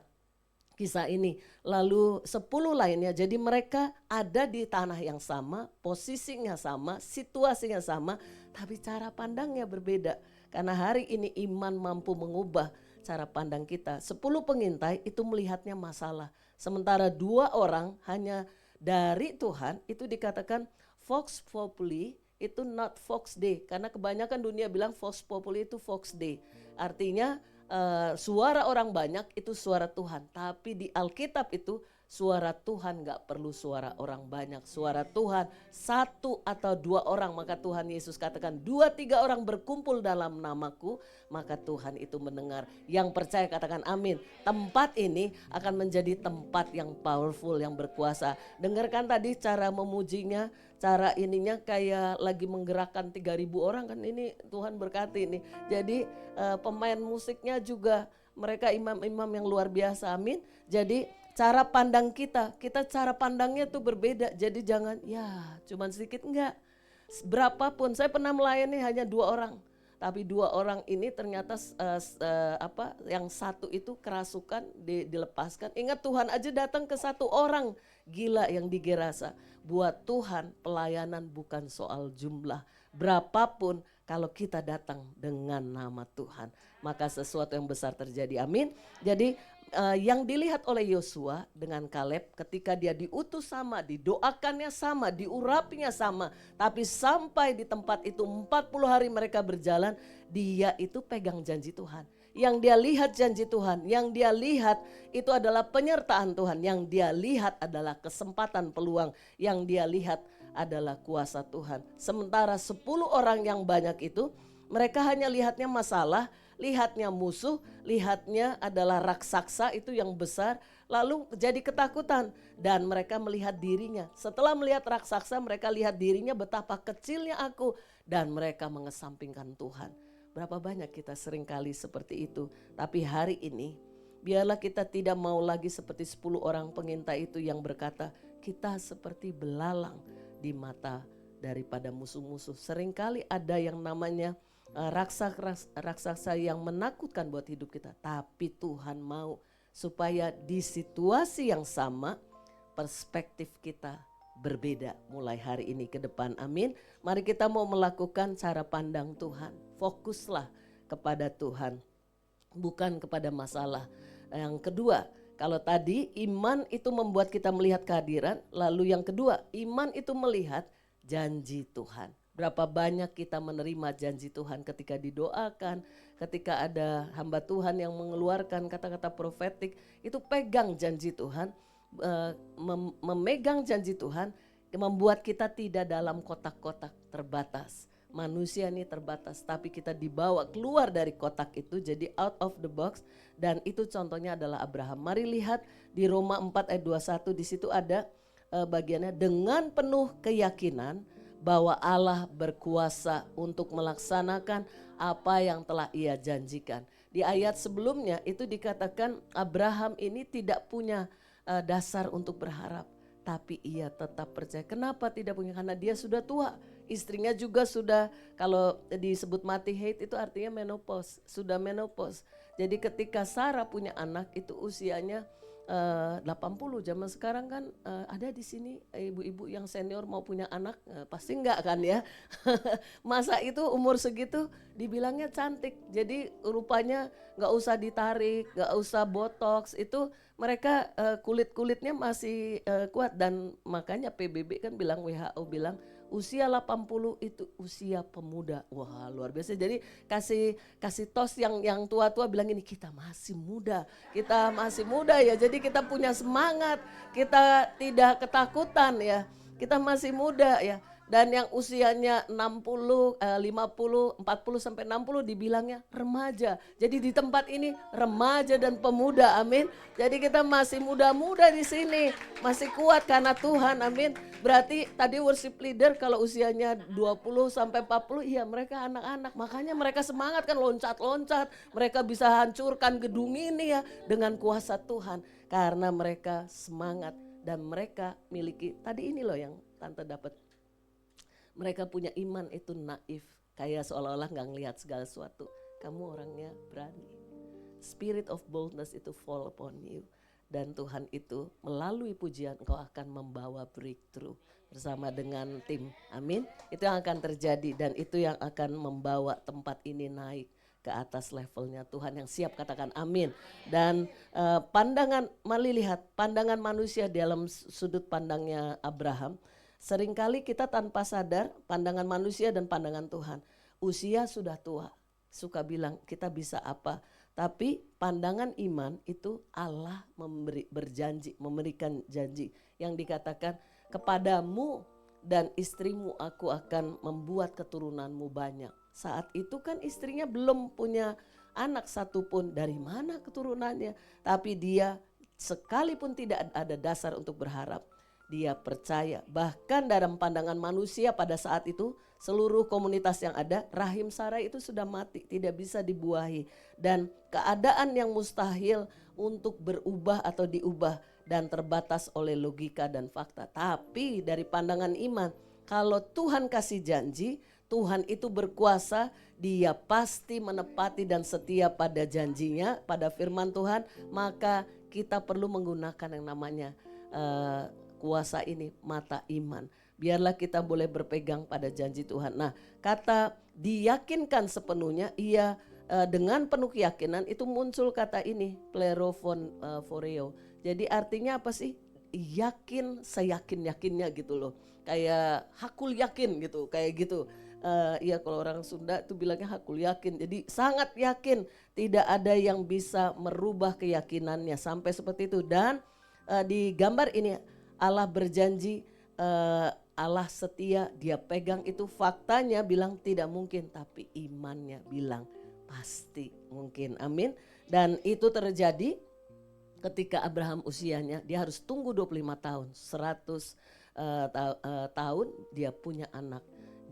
Kisah ini lalu 10 lainnya, jadi mereka ada di tanah yang sama, posisinya sama, situasinya sama, tapi cara pandangnya berbeda. Karena hari ini iman mampu mengubah cara pandang kita. 10 pengintai itu melihatnya masalah, sementara 2 orang hanya dari Tuhan itu dikatakan Vox Populi itu not Vox Dei, karena kebanyakan dunia bilang Vox Populi itu Vox Dei, artinya suara orang banyak itu suara Tuhan, tapi di Alkitab itu Suara Tuhan gak perlu suara orang banyak. Suara Tuhan 1 atau 2 orang, maka Tuhan Yesus katakan 2-3 orang berkumpul dalam namaku, maka Tuhan itu mendengar. Yang percaya katakan amin. Tempat ini akan menjadi tempat yang powerful, yang berkuasa. Dengarkan tadi cara memujinya, cara ininya kayak lagi menggerakkan 3.000 orang kan, ini Tuhan berkati ini. Jadi pemain musiknya juga mereka imam-imam yang luar biasa, amin. Jadi cara pandang kita cara pandangnya tuh berbeda. Jadi jangan ya cuman sedikit, enggak. Berapapun, saya pernah melayani hanya 2 orang. Tapi 2 orang ini ternyata yang satu itu kerasukan dilepaskan. Ingat Tuhan aja datang ke 1 orang gila yang di Gerasa. Buat Tuhan pelayanan bukan soal jumlah. Berapapun kalau kita datang dengan nama Tuhan, maka sesuatu yang besar terjadi. Amin. Jadi yang dilihat oleh Yosua dengan Kaleb ketika dia diutus sama, didoakannya sama, diurapinya sama. Tapi sampai di tempat itu 40 hari mereka berjalan, dia itu pegang janji Tuhan. Yang dia lihat janji Tuhan, yang dia lihat itu adalah penyertaan Tuhan. Yang dia lihat adalah kesempatan peluang, yang dia lihat adalah kuasa Tuhan. Sementara 10 orang yang banyak itu, mereka hanya lihatnya masalah, lihatnya musuh, lihatnya adalah raksasa itu yang besar, lalu jadi ketakutan dan mereka melihat dirinya. Setelah melihat raksasa, mereka lihat dirinya betapa kecilnya aku dan mereka mengesampingkan Tuhan. Berapa banyak kita seringkali seperti itu. Tapi hari ini biarlah kita tidak mau lagi seperti 10 orang pengintai itu yang berkata, kita seperti belalang di mata daripada musuh-musuh. Seringkali ada yang namanya raksasa yang menakutkan buat hidup kita. Tapi Tuhan mau supaya di situasi yang sama perspektif kita berbeda mulai hari ini ke depan. Amin. Mari kita mau melakukan cara pandang Tuhan. Fokuslah kepada Tuhan, bukan kepada masalah. Yang kedua, kalau tadi iman itu membuat kita melihat kehadiran. Lalu yang kedua, iman itu melihat janji Tuhan. Berapa banyak kita menerima janji Tuhan ketika didoakan, ketika ada hamba Tuhan yang mengeluarkan kata-kata profetik, itu pegang janji Tuhan, memegang janji Tuhan, membuat kita tidak dalam kotak-kotak terbatas. Manusia ini terbatas, tapi kita dibawa keluar dari kotak itu, jadi out of the box. Dan itu contohnya adalah Abraham. Mari lihat di Roma 4 ayat 21, di situ ada bagiannya, dengan penuh keyakinan bahwa Allah berkuasa untuk melaksanakan apa yang telah Ia janjikan. Di ayat sebelumnya itu dikatakan Abraham ini tidak punya dasar untuk berharap, tapi ia tetap percaya. Kenapa tidak punya? Karena dia sudah tua. Istrinya juga sudah, kalau disebut mati haid itu artinya menopause, sudah menopause. Jadi ketika Sarah punya anak itu usianya 80. Zaman sekarang kan ada di sini ibu-ibu yang senior mau punya anak, pasti enggak kan ya. Masa itu umur segitu dibilangnya cantik. Jadi rupanya enggak usah ditarik, enggak usah botox, itu mereka kulit-kulitnya masih kuat. Dan makanya PBB kan bilang, WHO bilang usia 80 itu usia pemuda. Wah, luar biasa. Jadi kasih tos yang tua-tua bilang ini, kita masih muda. Kita masih muda ya. Jadi kita punya semangat. Kita tidak ketakutan ya. Kita masih muda ya. Dan yang usianya 60, 50, 40 sampai 60 dibilangnya remaja. Jadi di tempat ini remaja dan pemuda, amin. Jadi kita masih muda-muda di sini, masih kuat karena Tuhan, amin. Berarti tadi worship leader kalau usianya 20 sampai 40, iya mereka anak-anak. Makanya mereka semangat kan, loncat-loncat. Mereka bisa hancurkan gedung ini ya dengan kuasa Tuhan. Karena mereka semangat dan mereka miliki, tadi ini loh yang Tante dapat. Mereka punya iman itu naif, kayak seolah-olah gak ngelihat segala sesuatu. Kamu orangnya berani. Spirit of boldness itu fall upon you. Dan Tuhan itu melalui pujian engkau akan membawa breakthrough bersama dengan tim. Amin. Itu yang akan terjadi dan itu yang akan membawa tempat ini naik ke atas levelnya Tuhan yang siap, katakan amin. Dan mari lihat pandangan manusia dalam sudut pandangnya Abraham. Seringkali kita tanpa sadar pandangan manusia dan pandangan Tuhan. Usia sudah tua, suka bilang kita bisa apa. Tapi pandangan iman itu Allah berjanji, memberikan janji yang dikatakan kepadamu dan istrimu aku akan membuat keturunanmu banyak. Saat itu kan istrinya belum punya anak satupun, dari mana keturunannya? Tapi dia sekalipun tidak ada dasar untuk berharap, dia percaya. Bahkan dalam pandangan manusia pada saat itu, seluruh komunitas yang ada, rahim Sarai itu sudah mati, tidak bisa dibuahi. Dan keadaan yang mustahil untuk berubah atau diubah dan terbatas oleh logika dan fakta. Tapi dari pandangan iman, kalau Tuhan kasih janji, Tuhan itu berkuasa, dia pasti menepati dan setia pada janjinya, pada firman Tuhan. Maka kita perlu menggunakan yang namanya kuasa ini, mata iman. Biarlah kita boleh berpegang pada janji Tuhan. Nah, kata diyakinkan sepenuhnya, ia dengan penuh keyakinan itu muncul kata ini, plerofon foreo. Jadi artinya apa sih? Yakin, seyakin-yakinnya gitu loh. Kayak hakul yakin gitu, kayak gitu. Iya kalau orang Sunda itu bilangnya hakul yakin. Jadi sangat yakin, tidak ada yang bisa merubah keyakinannya sampai seperti itu. Dan di gambar ini Allah berjanji, Allah setia, dia pegang itu, faktanya bilang tidak mungkin, tapi imannya bilang pasti mungkin. Amin. Dan itu terjadi ketika Abraham usianya, dia harus tunggu 25 tahun, 100 tahun dia punya anak.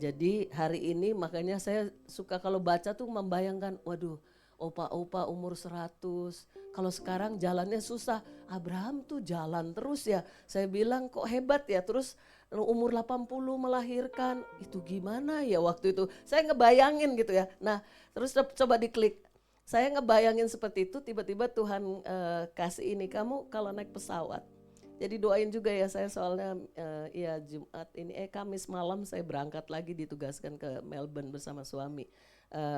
Jadi hari ini makanya saya suka kalau baca tuh membayangkan, waduh, opa-opa umur 100, kalau sekarang jalannya susah, Abraham tuh jalan terus ya. Saya bilang kok hebat ya, terus umur 80 melahirkan, itu gimana ya waktu itu. Saya ngebayangin gitu ya. Nah terus coba diklik, saya ngebayangin seperti itu, tiba-tiba Tuhan kasih ini, kamu kalau naik pesawat. Jadi doain juga ya, saya soalnya ya Jumat ini Kamis malam saya berangkat lagi, ditugaskan ke Melbourne bersama suami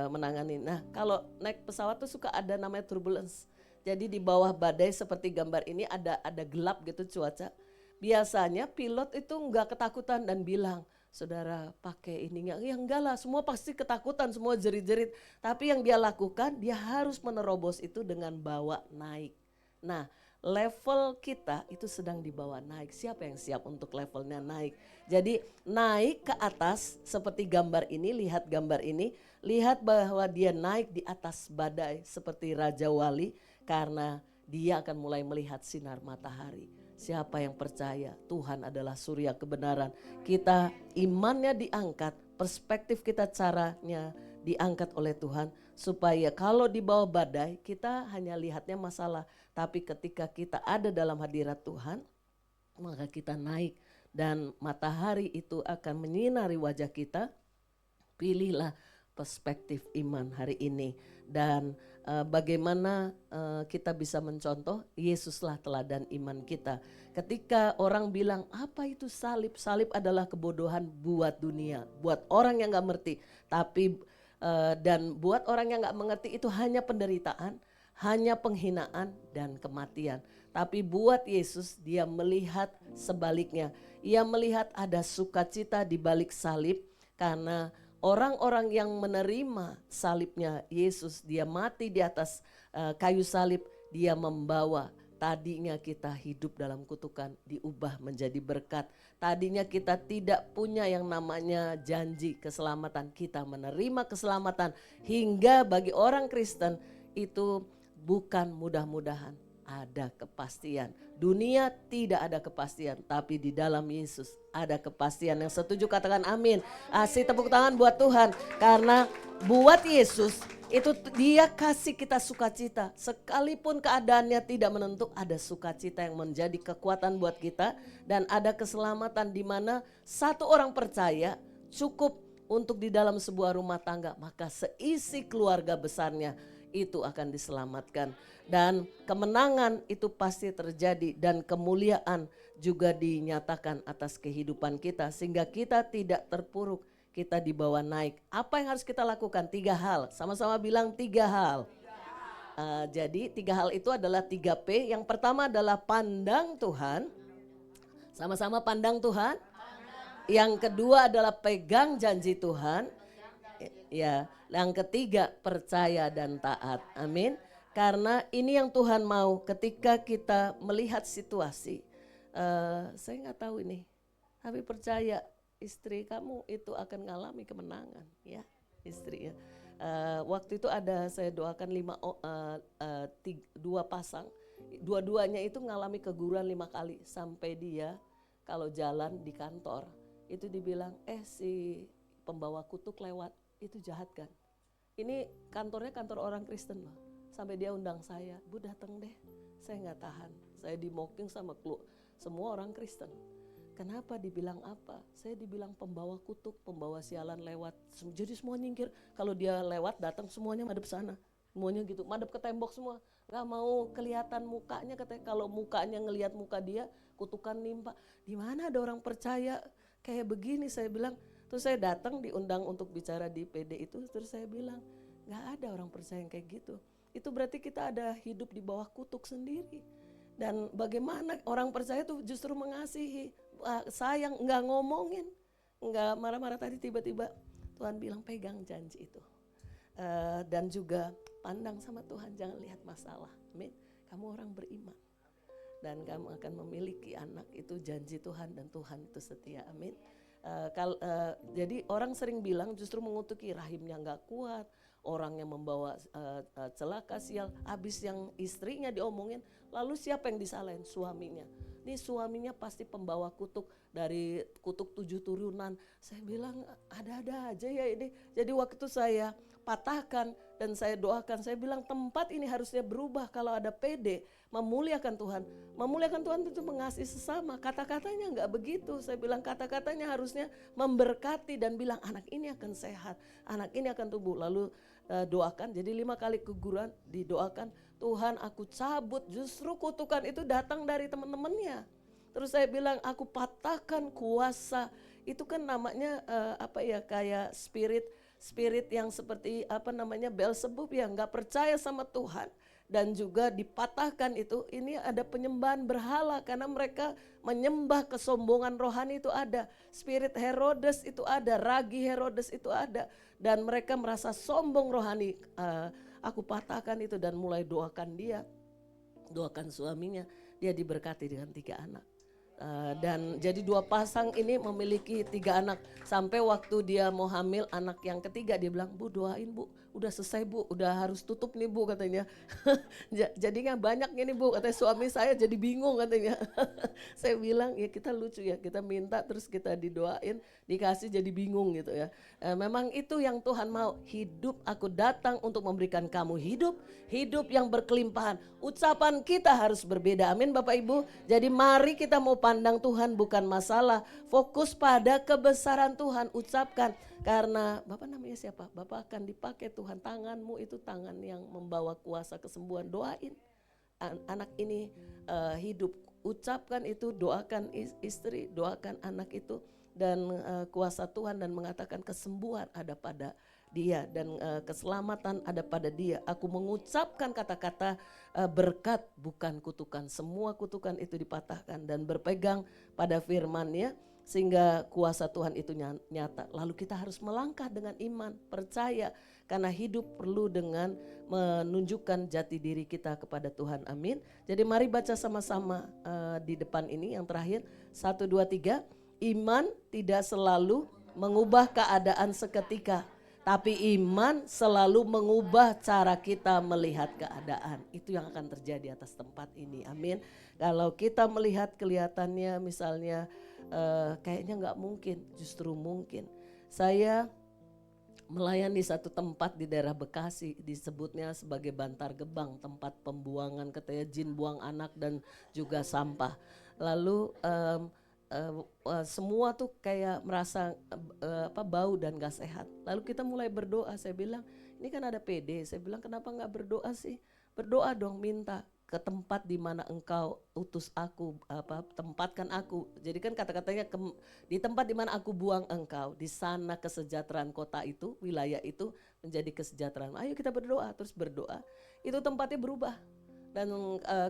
menangani. Nah kalau naik pesawat tuh suka ada namanya turbulence. Jadi di bawah badai seperti gambar ini ada gelap gitu cuaca. Biasanya pilot itu enggak ketakutan dan bilang, saudara pakai ini enggak? Ya enggak lah, semua pasti ketakutan, semua jerit-jerit. Tapi yang dia lakukan, dia harus menerobos itu dengan bawa naik. Nah level kita itu sedang dibawa naik. Siapa yang siap untuk levelnya naik? Jadi naik ke atas seperti gambar ini, lihat gambar ini. Lihat bahwa dia naik di atas badai seperti Raja Wali. Karena dia akan mulai melihat sinar matahari. Siapa yang percaya Tuhan adalah surya kebenaran, kita imannya diangkat, perspektif kita caranya diangkat oleh Tuhan. Supaya kalau di bawah badai kita hanya lihatnya masalah. Tapi ketika kita ada dalam hadirat Tuhan, maka kita naik. Dan matahari itu akan menyinari wajah kita. Pilihlah perspektif iman hari ini. Dan bagaimana kita bisa mencontoh, Yesuslah teladan iman kita. Ketika orang bilang apa itu salib? Salib adalah kebodohan buat dunia, buat orang yang gak mengerti. Tapi dan buat orang yang gak mengerti itu hanya penderitaan, hanya penghinaan dan kematian. Tapi buat Yesus, dia melihat sebaliknya. Ia melihat ada sukacita di balik salib, karena orang-orang yang menerima salibnya Yesus, dia mati di atas kayu salib, dia membawa. Tadinya kita hidup dalam kutukan, diubah menjadi berkat. Tadinya kita tidak punya yang namanya janji keselamatan, kita menerima keselamatan. Hingga bagi orang Kristen itu bukan mudah-mudahan, ada kepastian. Dunia tidak ada kepastian, tapi di dalam Yesus ada kepastian. Yang setuju katakan amin. Kasih tepuk tangan buat Tuhan, karena buat Yesus itu dia kasih kita sukacita. Sekalipun keadaannya tidak menentu, ada sukacita yang menjadi kekuatan buat kita. Dan ada keselamatan di mana satu orang percaya cukup untuk di dalam sebuah rumah tangga, maka seisi keluarga besarnya itu akan diselamatkan. Dan kemenangan itu pasti terjadi, dan kemuliaan juga dinyatakan atas kehidupan kita, sehingga kita tidak terpuruk, kita dibawa naik. Apa yang harus kita lakukan? 3 hal, sama-sama bilang 3 hal. Jadi 3 hal itu adalah 3P. Yang pertama adalah pandang Tuhan, sama-sama pandang Tuhan. Yang kedua adalah pegang janji Tuhan. Ya, yang ketiga percaya dan taat. Amin. Karena ini yang Tuhan mau ketika kita melihat situasi. Saya nggak tahu ini, tapi percaya istri kamu itu akan mengalami kemenangan, ya istri ya. Waktu itu ada saya doakan 2 pasang, dua-duanya itu mengalami keguguran 5 kali sampai dia kalau jalan di kantor itu dibilang si pembawa kutuk lewat, itu jahat kan. Ini kantornya kantor orang Kristen loh. Sampai dia undang saya, Bu datang deh. Saya nggak tahan. Saya di-mocking sama semua orang Kristen. Kenapa dibilang apa? Saya dibilang pembawa kutuk, pembawa sialan lewat. Jadi semua nyingkir. Kalau dia lewat datang semuanya madep sana. Semuanya gitu, madep ke tembok semua. Gak mau kelihatan mukanya, katanya kalau mukanya ngelihat muka dia, kutukan nimpa. Di mana ada orang percaya kayak begini? Saya bilang. Terus saya datang diundang untuk bicara di PD itu, terus saya bilang, gak ada orang percaya yang kayak gitu. Itu berarti kita ada hidup di bawah kutuk sendiri. Dan bagaimana orang percaya itu justru mengasihi, sayang, gak ngomongin, gak marah-marah. Tadi tiba-tiba Tuhan bilang pegang janji itu. Dan juga pandang sama Tuhan, jangan lihat masalah. Amin. Kamu orang beriman. Dan kamu akan memiliki anak, itu janji Tuhan dan Tuhan itu setia. Amin. Jadi orang sering bilang justru mengutuki rahimnya gak kuat, orang yang membawa celaka sial, habis yang istrinya diomongin, lalu siapa yang disalahin? Suaminya. Ini suaminya pasti pembawa kutuk, dari kutuk 7 turunan. Saya bilang ada-ada aja ya ini. Jadi waktu saya patahkan dan saya doakan, saya bilang tempat ini harusnya berubah kalau ada PD, memuliakan Tuhan. Memuliakan Tuhan itu mengasihi sesama. Kata-katanya enggak begitu. Saya bilang kata-katanya harusnya memberkati dan bilang anak ini akan sehat, anak ini akan tumbuh. Lalu doakan, jadi 5 kali keguguran didoakan, Tuhan aku cabut, justru kutukan itu datang dari teman-temannya. Terus saya bilang aku patahkan kuasa, itu kan namanya kayak spirit yang seperti Beelzebub yang nggak percaya sama Tuhan. Dan juga dipatahkan itu, ini ada penyembahan berhala karena mereka menyembah kesombongan rohani itu ada. Spirit Herodes itu ada, ragi Herodes itu ada. Dan mereka merasa sombong rohani. Aku patahkan itu dan mulai doakan dia, doakan suaminya, dia diberkati dengan 3 anak. Dan jadi 2 pasang ini memiliki 3 anak. Sampai waktu dia mau hamil anak yang ketiga, dia bilang, Bu doain Bu, udah selesai Bu, udah harus tutup nih Bu katanya. Jadinya banyak ini Bu, katanya suami saya jadi bingung katanya. Saya bilang ya kita lucu ya, kita minta terus kita didoain, dikasih jadi bingung gitu ya. Memang itu yang Tuhan mau, hidup aku datang untuk memberikan kamu hidup, hidup yang berkelimpahan. Ucapan kita harus berbeda, amin Bapak Ibu. Jadi mari kita mau pandang Tuhan bukan masalah, fokus pada kebesaran Tuhan, ucapkan. Karena Bapak namanya siapa? Bapak akan dipakai Tuhan, tanganmu itu tangan yang membawa kuasa kesembuhan. Doain anak ini hidup, ucapkan itu, doakan istri, doakan anak itu. Dan kuasa Tuhan dan mengatakan kesembuhan ada pada dia dan keselamatan ada pada dia. Aku mengucapkan kata-kata berkat bukan kutukan. Semua kutukan itu dipatahkan dan berpegang pada firman-Nya sehingga kuasa Tuhan itu nyata. Lalu kita harus melangkah dengan iman, percaya karena hidup perlu dengan menunjukkan jati diri kita kepada Tuhan. Amin. Jadi mari baca sama-sama di depan ini yang terakhir. 1, 2, 3. Iman tidak selalu mengubah keadaan seketika, tapi iman selalu mengubah cara kita melihat keadaan. Itu yang akan terjadi atas tempat ini. Amin. Kalau kita melihat kelihatannya misalnya kayaknya nggak mungkin, justru mungkin. Saya melayani satu tempat di daerah Bekasi, disebutnya sebagai Bantar Gebang, tempat pembuangan katanya jin buang anak dan juga sampah. Lalu semua tuh kayak merasa bau dan gak sehat. Lalu kita mulai berdoa. Saya bilang ini kan ada PD. Saya bilang kenapa gak berdoa sih? Berdoa dong, minta ke tempat di mana engkau utus aku, tempatkan aku. Jadi kan kata-katanya di tempat di mana aku buang engkau, di sana kesejahteraan kota itu, wilayah itu menjadi kesejahteraan. Ayo kita berdoa, terus berdoa. Itu tempatnya berubah. Dan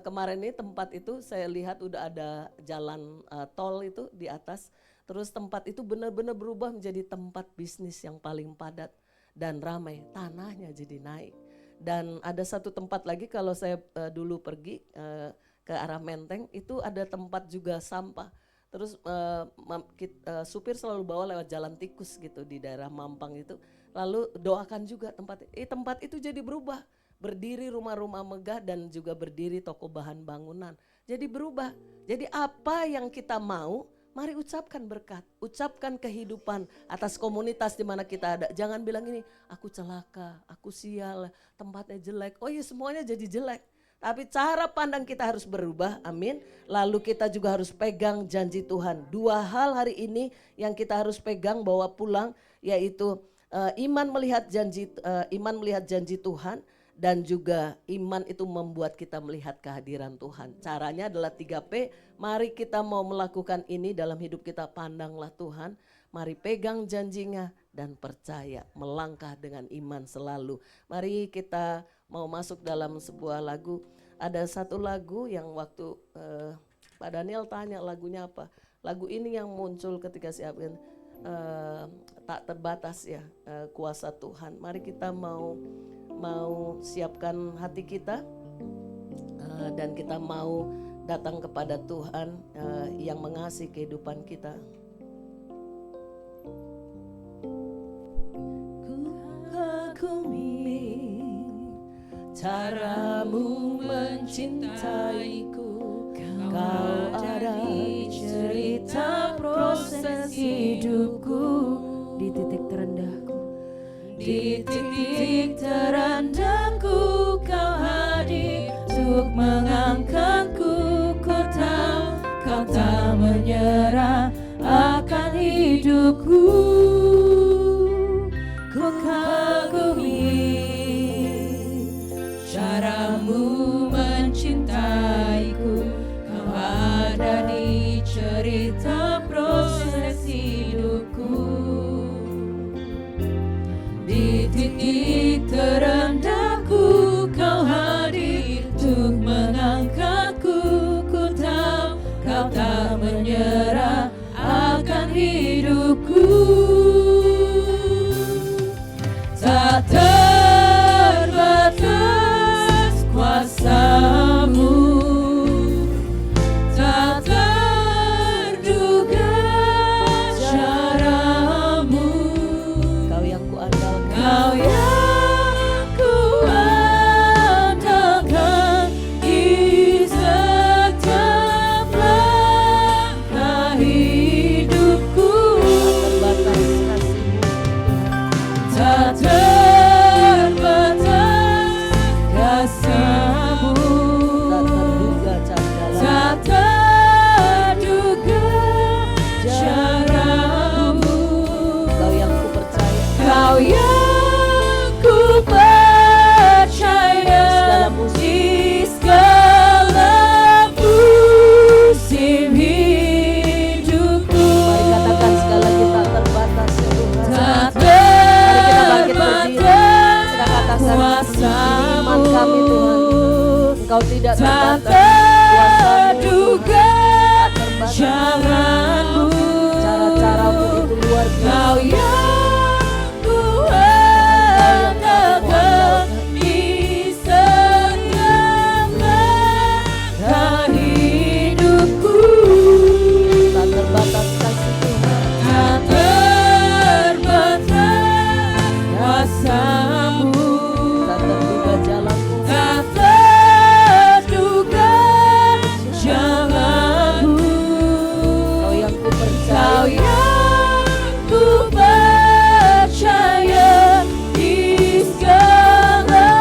kemarin ini tempat itu saya lihat udah ada jalan tol itu di atas. Terus tempat itu benar-benar berubah menjadi tempat bisnis yang paling padat dan ramai. Tanahnya jadi naik. Dan ada satu tempat lagi kalau saya dulu pergi ke arah Menteng, itu ada tempat juga sampah. Terus supir selalu bawa lewat jalan tikus gitu di daerah Mampang itu. Lalu doakan juga tempat itu jadi berubah. Berdiri rumah-rumah megah dan juga berdiri toko bahan bangunan. Jadi berubah. Jadi apa yang kita mau, mari ucapkan berkat, ucapkan kehidupan atas komunitas di mana kita ada. Jangan bilang ini, aku celaka, aku sial, tempatnya jelek. Oh iya, semuanya jadi jelek. Tapi cara pandang kita harus berubah, amin. Lalu kita juga harus pegang janji Tuhan. 2 hal hari ini yang kita harus pegang bawa pulang, yaitu iman melihat janji Tuhan. Dan juga iman itu membuat kita melihat kehadiran Tuhan. Caranya adalah 3P. Mari kita mau melakukan ini dalam hidup kita, pandanglah Tuhan. Mari pegang janjinya dan percaya, melangkah dengan iman selalu. Mari kita mau masuk dalam sebuah lagu. Ada satu lagu yang waktu Pak Daniel tanya lagunya apa. Lagu ini yang muncul ketika siapin tak terbatas ya, kuasa Tuhan. Mari kita mau siapkan hati kita dan kita mau datang kepada Tuhan yang mengasihi kehidupan kita. Ku kagumi caramu mencintaiku, kau ada di cerita proses hidupku, Di titik terendahku, di titik terendahku kau hadir untuk mengangkatku. Ku tahu kau tak menyerah akan hidupku. Ku kagumi caramu mencintaiku, kau ada di cerita proses hidupku. Di titik terendahku kau hadir untuk mengangkatku. Ku tahu kau tak menyerah akan hidupku. Tak terbatas kuasamu, tak terduga caramu. Kau yang kuandalkan, Kau yang kuandalkan di setiap langkah hidupku. tak terbatas kasih-Mu, Tak tak terbatas terduga caramu. tak terduga caramu. Kau yang ku percaya, Kau yang ku percaya segala musim. di segala musim hidupku. Mari katakan sekali lagi, tak terbatas ya Tuhan. Tak Mari kita bangkit berdiri. Kita katakan iman kami Tuhan, Engkau tidak tak terbatas kuasa-Mu, terduga tak terbatas. caramu. Cara-caramu itu luar Kau biasa. yang ku andalkan di setiap langkah hidupku. Tak terbatas kasih Tuhan, Tak terbatas kuasa-Mu, tak terduga jalanmu. tak terduga jalanmu. Kau yang ku Kau percaya, yang ku percaya di segala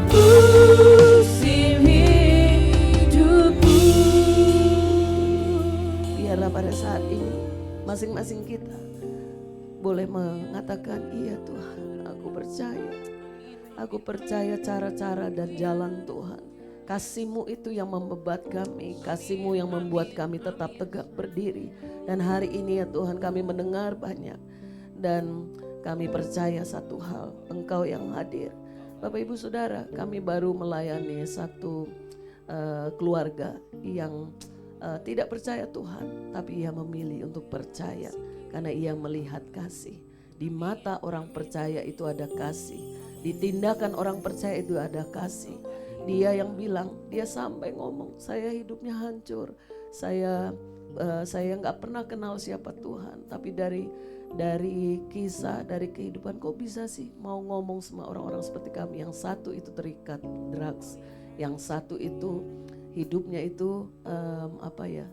musim hidupku. biarlah pada saat ini masing-masing kita boleh mengatakan, iya Tuhan, aku percaya. Aku percaya cara-cara dan jalan Tuhan. Kasih-Mu itu yang membebat kami, Kasih-Mu yang membuat kami tetap tegak berdiri. Dan hari ini ya Tuhan, kami mendengar banyak dan kami percaya satu hal, Engkau yang hadir. Bapak Ibu Saudara, kami baru melayani satu keluarga yang tidak percaya Tuhan, tapi ia memilih untuk percaya karena ia melihat kasih. Di mata orang percaya itu ada kasih. Di tindakan orang percaya itu ada kasih. Dia yang bilang, dia sampai ngomong, saya hidupnya hancur, saya nggak pernah kenal siapa Tuhan, tapi dari kisah, dari kehidupan, kok bisa sih mau ngomong sama orang-orang seperti kami. Yang satu itu terikat drugs, yang satu itu hidupnya itu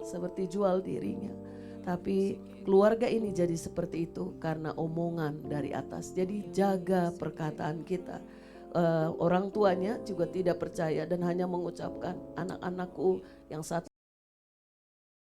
seperti jual dirinya. Tapi keluarga ini jadi seperti itu karena omongan dari atas. Jadi jaga perkataan kita. Orang tuanya juga tidak percaya dan hanya mengucapkan, anak-anakku yang satu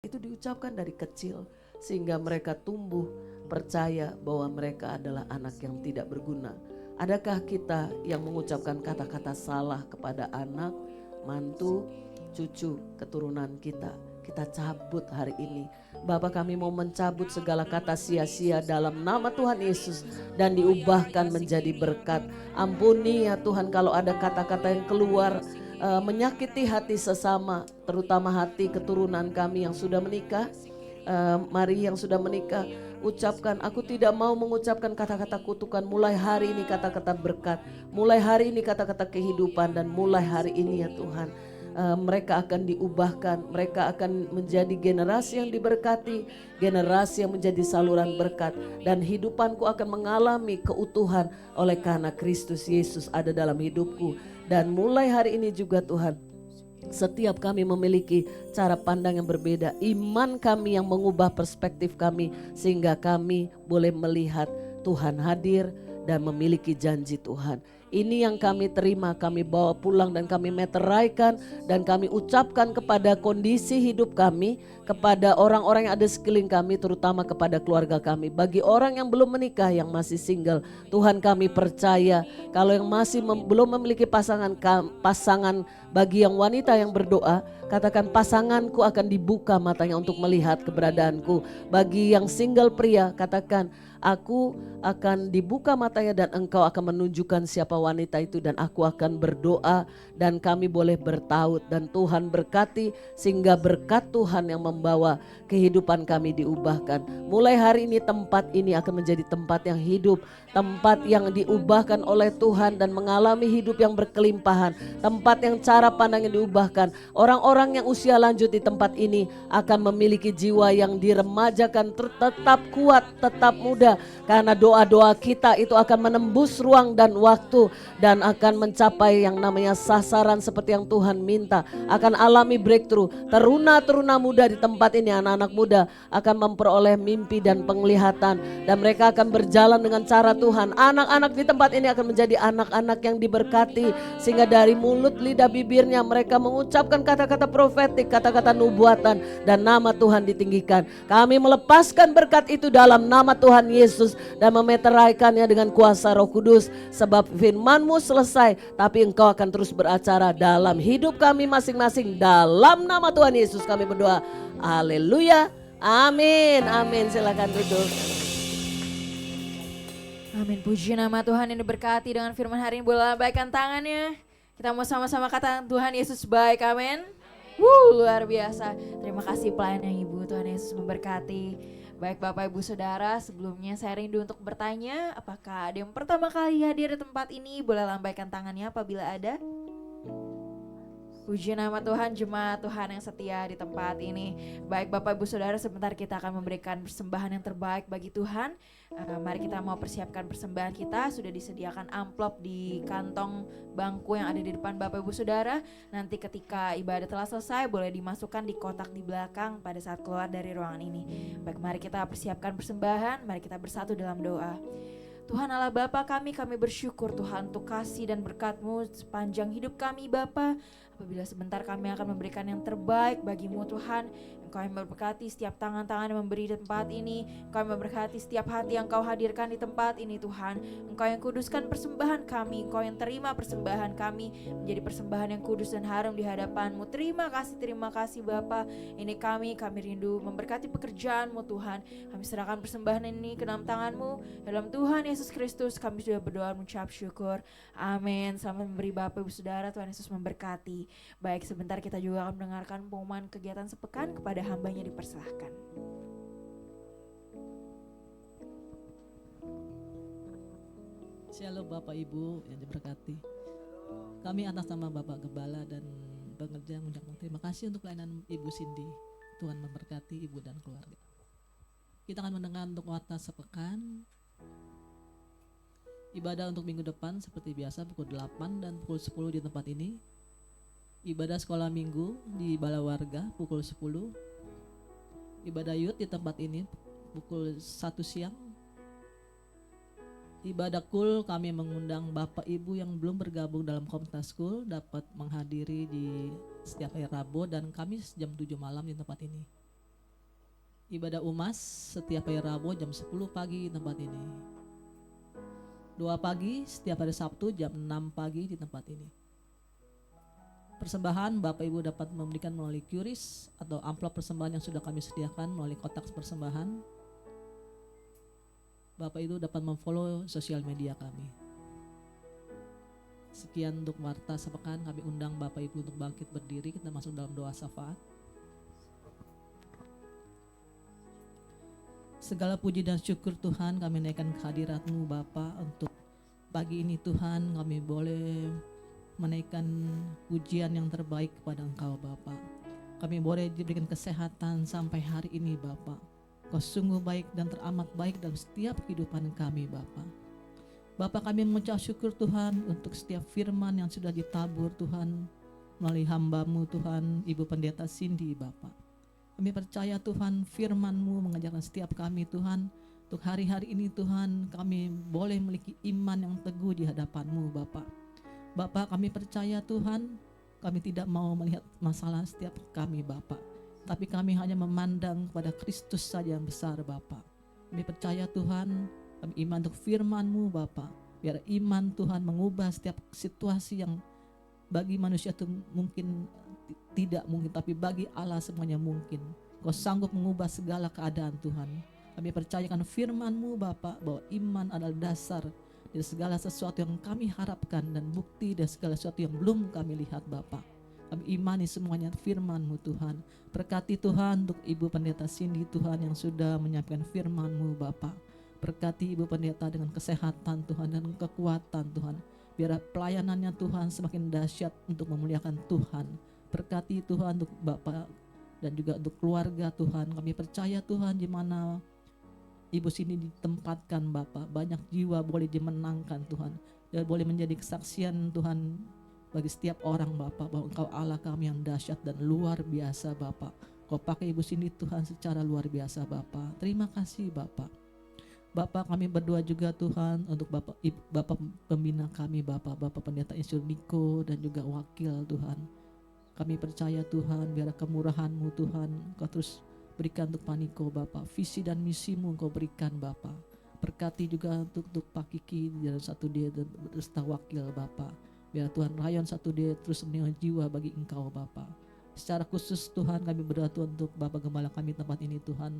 itu diucapkan dari kecil sehingga mereka tumbuh percaya bahwa mereka adalah anak yang tidak berguna. Adakah kita yang mengucapkan kata-kata salah kepada anak, mantu, cucu, keturunan kita? Kita cabut hari ini. Bapa, kami mau mencabut segala kata sia-sia dalam nama Tuhan Yesus dan diubahkan menjadi berkat. Ampuni ya Tuhan kalau ada kata-kata yang keluar menyakiti hati sesama, terutama hati keturunan kami yang sudah menikah. Mari yang sudah menikah, ucapkan, aku tidak mau mengucapkan kata-kata kutukan. Mulai hari ini kata-kata berkat, mulai hari ini kata-kata kehidupan, dan mulai hari ini ya Tuhan, mereka akan diubahkan, mereka akan menjadi generasi yang diberkati, generasi yang menjadi saluran berkat, dan hidupanku akan mengalami keutuhan oleh karena Kristus Yesus ada dalam hidupku. Dan mulai hari ini juga Tuhan, setiap kami memiliki cara pandang yang berbeda, iman kami yang mengubah perspektif kami sehingga kami boleh melihat Tuhan hadir dan memiliki janji Tuhan. Ini yang kami terima, kami bawa pulang dan kami meteraikan dan kami ucapkan kepada kondisi hidup kami, kepada orang-orang yang ada sekeliling kami, terutama kepada keluarga kami. Bagi orang yang belum menikah, yang masih single, Tuhan kami percaya kalau yang masih belum memiliki pasangan, bagi yang wanita yang berdoa, katakan, pasanganku akan dibuka matanya untuk melihat keberadaanku. Bagi yang single pria, katakan, aku akan dibuka matanya dan engkau akan menunjukkan siapa wanita itu, dan aku akan berdoa dan kami boleh bertaut dan Tuhan berkati sehingga berkat Tuhan yang membawa kehidupan kami diubahkan. Mulai hari ini tempat ini akan menjadi tempat yang hidup, tempat yang diubahkan oleh Tuhan dan mengalami hidup yang berkelimpahan, tempat yang cara pandangnya diubahkan. Orang-orang yang usia lanjut di tempat ini akan memiliki jiwa yang diremajakan, tetap kuat, tetap muda, karena doa-doa kita itu akan menembus ruang dan waktu dan akan mencapai yang namanya sasaran seperti yang Tuhan minta, akan alami breakthrough. Teruna-teruna muda di tempat ini, anak-anak muda akan memperoleh mimpi dan penglihatan dan mereka akan berjalan dengan cara Tuhan. Anak-anak di tempat ini akan menjadi anak-anak yang diberkati sehingga dari mulut lidah bibirnya mereka mengucapkan kata-kata profetik, kata-kata nubuatan, dan nama Tuhan ditinggikan. Kami melepaskan berkat itu dalam nama Tuhan Yesus dan memeteraikannya dengan kuasa Roh Kudus, sebab firman-Mu selesai tapi Engkau akan terus beracara dalam hidup kami masing-masing. Dalam nama Tuhan Yesus kami berdoa. Haleluya. Amin. Amin. Silakan duduk. Amin. Puji nama Tuhan yang diberkati dengan firman hari ini. Boleh lambaikan tangannya. Kita mau sama-sama kata Tuhan Yesus baik. Amin. Luar biasa. Terima kasih pelayanan Ibu. Tuhan Yesus memberkati. Baik Bapak Ibu Saudara, sebelumnya saya rindu untuk bertanya, apakah ada yang pertama kali hadir di tempat ini? Boleh lambaikan tangannya apabila ada. Puji nama Tuhan, jemaat Tuhan yang setia di tempat ini. Baik Bapak Ibu Saudara, sebentar kita akan memberikan persembahan yang terbaik bagi Tuhan. Mari kita mau persiapkan persembahan kita. Sudah disediakan amplop di kantong bangku yang ada di depan Bapak Ibu Saudara. Nanti ketika ibadah telah selesai boleh dimasukkan di kotak di belakang pada saat keluar dari ruangan ini. Baik, mari kita persiapkan persembahan. Mari kita bersatu dalam doa. Tuhan Allah Bapa kami bersyukur Tuhan untuk kasih dan berkat-Mu sepanjang hidup kami Bapa. Apabila sebentar kami akan memberikan yang terbaik bagi-Mu Tuhan. Engkau yang memberkati setiap tangan-tangan yang memberi di tempat ini. Engkau yang memberkati setiap hati yang Kau hadirkan di tempat ini Tuhan. Engkau yang kuduskan persembahan kami. Engkau yang terima persembahan kami menjadi persembahan yang kudus dan harum di hadapan-Mu. Terima kasih Bapa. Ini kami rindu memberkati pekerjaan-Mu Tuhan. Kami serahkan persembahan ini ke dalam tangan-Mu. Dalam Tuhan Yesus Kristus kami sudah berdoa mengucap syukur. Amin. Selamat memberi Bapak Ibu Saudara, Tuhan Yesus memberkati. Baik, sebentar kita juga akan mendengarkan pengumuman kegiatan sepekan. Kepada hambanya dipersilahkan. Shalom Bapak Ibu yang diberkati. Kami atas nama Bapak Gembala dan pengerja mengucapkan terima kasih untuk pelayanan Ibu Cindy. Tuhan memberkati Ibu dan keluarga. Kita akan mendengar untuk warta sepekan. Ibadah untuk minggu depan seperti biasa pukul 8 dan pukul 10 di tempat ini. Ibadah sekolah minggu di Bala Warga pukul 10. Ibadah youth di tempat ini pukul 1 siang. Ibadah kul kami mengundang Bapak Ibu yang belum bergabung dalam komunitas kul dapat menghadiri di setiap hari Rabu dan Kamis jam 7 malam di tempat ini. Ibadah umas setiap hari Rabu jam 10 pagi di tempat ini. 2 pagi setiap hari Sabtu jam 6 pagi di tempat ini. Persembahan Bapak Ibu dapat memberikan melalui QRIS atau amplop persembahan yang sudah kami sediakan melalui kotak persembahan. Bapak Ibu dapat memfollow sosial media kami. Sekian untuk warta sepekan, kami undang Bapak Ibu untuk bangkit berdiri, kita masuk dalam doa syafaat. Segala puji dan syukur Tuhan kami naikkan kehadirat-Mu Bapa untuk pagi ini Tuhan kami boleh menaikkan pujian yang terbaik kepada Engkau Bapa. Kami boleh diberikan kesehatan sampai hari ini Bapa. Kau sungguh baik dan teramat baik dalam setiap kehidupan kami Bapa. Bapa kami mengucap syukur Tuhan untuk setiap firman yang sudah ditabur Tuhan melalui hamba-Mu Tuhan Ibu Pendeta Cindy Bapa. Kami percaya Tuhan firman-Mu mengajarkan setiap kami Tuhan untuk hari-hari ini Tuhan kami boleh memiliki iman yang teguh di hadapan-Mu Bapa. Bapa kami percaya Tuhan kami tidak mau melihat masalah setiap kami Bapa. Tapi kami hanya memandang kepada Kristus saja yang besar Bapa. Kami percaya Tuhan, kami iman untuk firman-Mu Bapa. Biar iman Tuhan mengubah setiap situasi yang bagi manusia itu mungkin tidak mungkin, tapi bagi Allah semuanya mungkin. Kau sanggup mengubah segala keadaan Tuhan. Kami percayakan firman-Mu Bapa bahwa iman adalah dasar dari segala sesuatu yang kami harapkan dan bukti dari segala sesuatu yang belum kami lihat Bapa. Kami imani semuanya firman-Mu Tuhan. Berkati Tuhan untuk Ibu Pendeta Cindy Tuhan yang sudah menyampaikan firman-Mu Bapa. Berkati Ibu Pendeta dengan kesehatan Tuhan dan kekuatan Tuhan. Biar pelayanannya Tuhan semakin dahsyat untuk memuliakan Tuhan. Berkati Tuhan untuk Bapak dan juga untuk keluarga Tuhan. Kami percaya Tuhan di mana Ibu Cindy ditempatkan Bapak. Banyak jiwa boleh dimenangkan Tuhan. Dan boleh menjadi kesaksian Tuhan bagi setiap orang Bapak bahwa Engkau Allah kami yang dahsyat dan luar biasa Bapak. Kau pakai Ibu Cindy Tuhan secara luar biasa Bapak. Terima kasih Bapak. Bapak kami berdoa juga Tuhan untuk Bapak pembina kami Bapak Pendeta Insyur Niko dan juga wakil Tuhan. Kami percaya Tuhan biar kemurahan-Mu Tuhan Kau terus berikan untuk Pak Niko Bapak. Visi dan misi-Mu Kau berikan Bapak. Berkati juga untuk Pak Kiki di dalam satu dia dan beserta wakil Bapak. Biar Tuhan rayon satu dia terus meninggal jiwa bagi Engkau Bapa. Secara khusus Tuhan kami berdoa Tuhan untuk Bapak Gembala kami tempat ini Tuhan.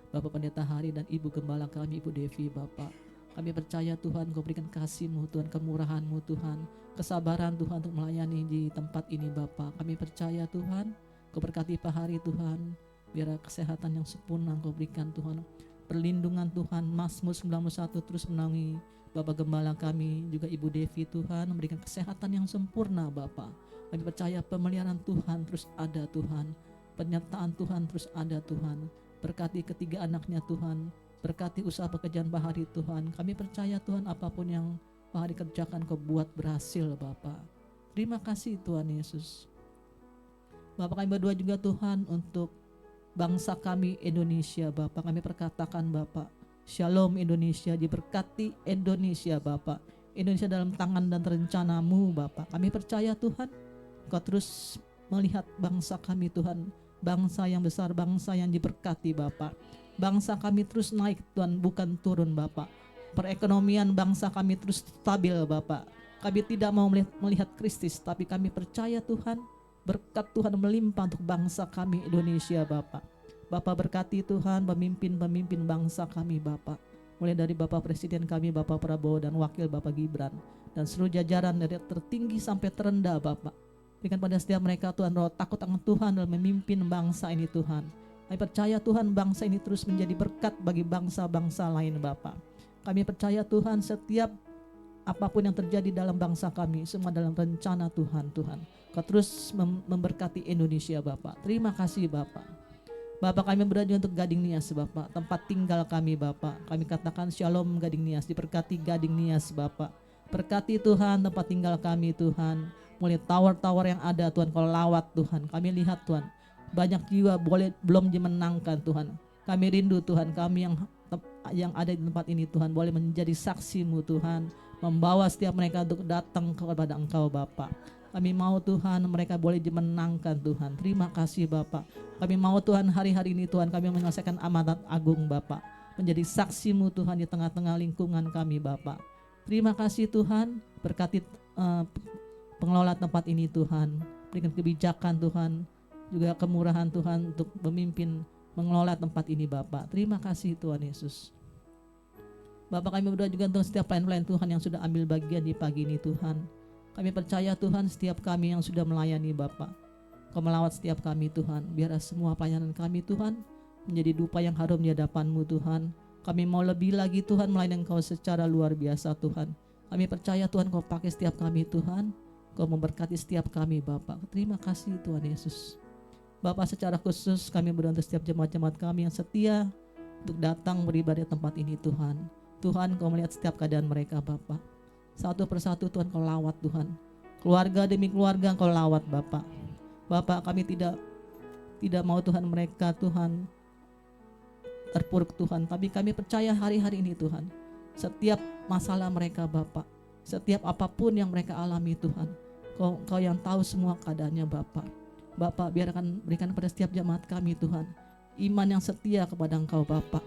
Bapak Pendeta Hari dan Ibu Gembala kami Ibu Devi Bapak. Kami percaya Tuhan Kau berikan kasih-Mu Tuhan, kemurahan-Mu Tuhan, kesabaran Tuhan untuk melayani di tempat ini Bapak. Kami percaya Tuhan Kau berkati Pak Hari Tuhan. Biar kesehatan yang sempurna Kau berikan Tuhan. Perlindungan Tuhan Mazmur 91 terus menaungi Bapak Gembala kami, juga Ibu Devi Tuhan memberikan kesehatan yang sempurna Bapak. Kami percaya pemeliharaan Tuhan terus ada Tuhan. Penyertaan Tuhan terus ada Tuhan. Berkati ketiga anaknya Tuhan. Berkati usaha pekerjaan Pak Hari Tuhan. Kami percaya Tuhan apapun yang Pak Hari kerjakan Kau buat berhasil Bapak. Terima kasih Tuhan Yesus. Bapak kami berdoa juga Tuhan untuk bangsa kami Indonesia Bapak. Kami perkatakan Bapak. Shalom Indonesia, diberkati Indonesia Bapak. Indonesia dalam tangan dan rencana-Mu Bapak. Kami percaya Tuhan Kau terus melihat bangsa kami Tuhan. Bangsa yang besar, bangsa yang diberkati Bapak. Bangsa kami terus naik Tuhan, bukan turun Bapak. Perekonomian bangsa kami terus stabil Bapak. Kami tidak mau melihat krisis, tapi kami percaya Tuhan berkat Tuhan melimpah untuk bangsa kami Indonesia Bapak. Bapak berkati Tuhan pemimpin-pemimpin bangsa kami Bapak. Mulai dari Bapak Presiden kami Bapak Prabowo dan Wakil Bapak Gibran. Dan seluruh jajaran dari tertinggi sampai terendah Bapak. Berikan pada setiap mereka Tuhan roh takut akan Tuhan dalam memimpin bangsa ini Tuhan. Kami percaya Tuhan bangsa ini terus menjadi berkat bagi bangsa-bangsa lain Bapak. Kami percaya Tuhan setiap apapun yang terjadi dalam bangsa kami, semua dalam rencana Tuhan. Kau terus memberkati Indonesia Bapak. Terima kasih Bapak. Bapak, kami berdoa untuk Gading Nias Bapak, tempat tinggal kami Bapak. Kami katakan shalom Gading Nias, diberkati Gading Nias Bapak. Berkati Tuhan tempat tinggal kami Tuhan. Mulai tower-tower yang ada Tuhan, Kau lawat Tuhan. Kami lihat Tuhan, banyak jiwa belum dimenangkan Tuhan. Kami rindu Tuhan, kami yang ada di tempat ini Tuhan boleh menjadi saksi-Mu Tuhan, membawa setiap mereka untuk datang kepada Engkau Bapa. Kami mau Tuhan mereka boleh dimenangkan Tuhan. Terima kasih Bapa. Kami mau Tuhan hari-hari ini Tuhan kami menyelesaikan amanat agung Bapa, menjadi saksi-Mu Tuhan di tengah-tengah lingkungan kami Bapa. Terima kasih Tuhan, berkati pengelola tempat ini Tuhan, berikan kebijakan Tuhan, juga kemurahan Tuhan untuk memimpin mengelola tempat ini Bapak. Terima kasih Tuhan Yesus. Bapak, kami berdoa juga untuk setiap pelayan-pelayan Tuhan yang sudah ambil bagian di pagi ini Tuhan. Kami percaya Tuhan setiap kami yang sudah melayani Bapak, Kau melawat setiap kami Tuhan. Biarlah semua pelayanan kami Tuhan menjadi dupa yang harum di hadapan-Mu Tuhan. Kami mau lebih lagi Tuhan melayani Engkau secara luar biasa Tuhan. Kami percaya Tuhan Kau pakai setiap kami Tuhan. Kau memberkati setiap kami Bapak. Terima kasih Tuhan Yesus. Bapak, secara khusus kami berdoa untuk setiap jemaat-jemaat kami yang setia untuk datang beribadah di tempat ini Tuhan. Tuhan Kau melihat setiap keadaan mereka Bapak. Satu persatu Tuhan Kau lawat Tuhan. Keluarga demi keluarga Kau lawat Bapak. Bapak, kami tidak mau Tuhan mereka Tuhan terpuruk Tuhan. Tapi kami percaya hari-hari ini Tuhan, setiap masalah mereka Bapak, setiap apapun yang mereka alami Tuhan, Kau yang tahu semua keadaannya Bapak. Bapak, berikan pada setiap jemaat kami Tuhan iman yang setia kepada Engkau Bapak.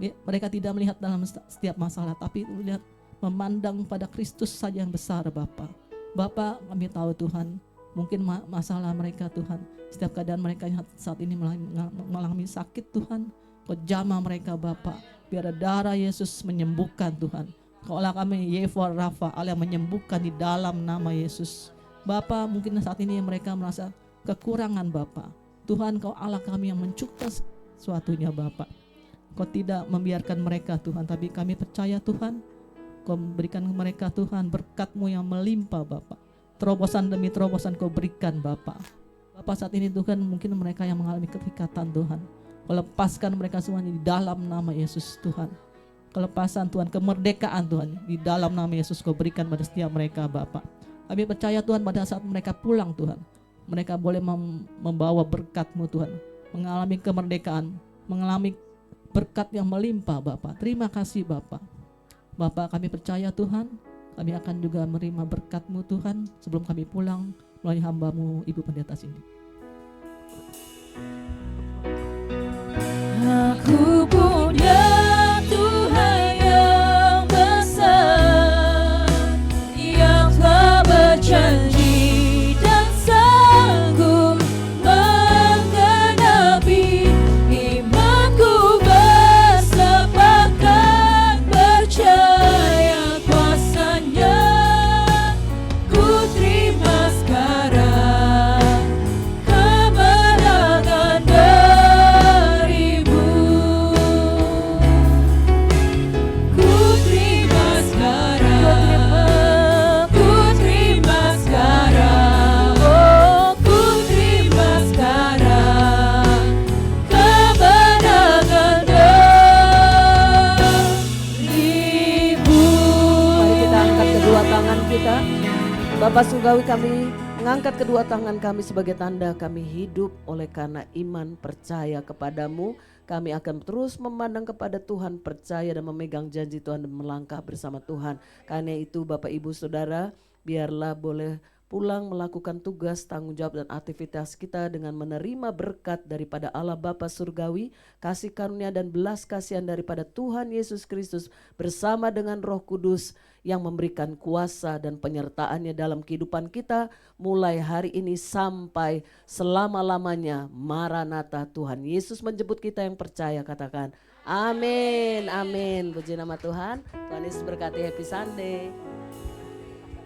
Mereka tidak melihat dalam setiap masalah, tapi melihat memandang pada Kristus saja yang besar Bapak. Bapak, kami tahu Tuhan, mungkin masalah mereka Tuhan, setiap keadaan mereka yang saat ini mengalami sakit Tuhan, Kau jamah mereka Bapak. Biar darah Yesus menyembuhkan Tuhan. Kaulah kami Yehovah Rafa, Allah yang menyembuhkan di dalam nama Yesus. Bapak, mungkin saat ini mereka merasa kekurangan Bapak. Tuhan, Kau Allah kami yang mencipta sesuatunya Bapak. Kau tidak membiarkan mereka Tuhan, tapi kami percaya Tuhan, Kau berikan mereka Tuhan berkat-Mu yang melimpah Bapak. Terobosan demi terobosan Kau berikan Bapak. Bapak, saat ini Tuhan mungkin mereka yang mengalami keterikatan Tuhan, Kau lepaskan mereka semuanya di dalam nama Yesus Tuhan. Kelepasan Tuhan, kemerdekaan Tuhan di dalam nama Yesus Kau berikan pada setiap mereka Bapak. Kami percaya Tuhan pada saat mereka pulang Tuhan, mereka boleh membawa berkat-Mu Tuhan, mengalami kemerdekaan, mengalami berkat yang melimpah Bapak. Terima kasih Bapak. Bapak, kami percaya Tuhan, kami akan juga menerima berkat-Mu Tuhan sebelum kami pulang melalui hamba-Mu Ibu Pendeta Cindy. Aku punya Tuhan yang besar, yang telah berjanji dan sanggup menggenapi. Imanku bersepakat percaya kuasa-Nya. Ku terima sekarang kemenangan darimu. Ku terima sekarang, ku terima sekarang, oh ku terima sekarang kemenangan darimu. Mari kita angkat kedua tangan kita. Bapak Surgawi, kami mengangkat kedua tangan kami sebagai tanda kami hidup oleh karena iman percaya kepadamu. Kami akan terus memandang kepada Tuhan, percaya dan memegang janji Tuhan dan melangkah bersama Tuhan. Karena itu Bapak Ibu Saudara, biarlah boleh pulang melakukan tugas, tanggung jawab dan aktivitas kita dengan menerima berkat daripada Allah Bapa Surgawi, kasih karunia dan belas kasihan daripada Tuhan Yesus Kristus bersama dengan Roh Kudus yang memberikan kuasa dan penyertaannya dalam kehidupan kita mulai hari ini sampai selama-lamanya. Maranatha, Tuhan Yesus menjemput kita yang percaya, katakan amin, amin. Puji nama Tuhan. Tuhan Yesus berkati, happy Sunday.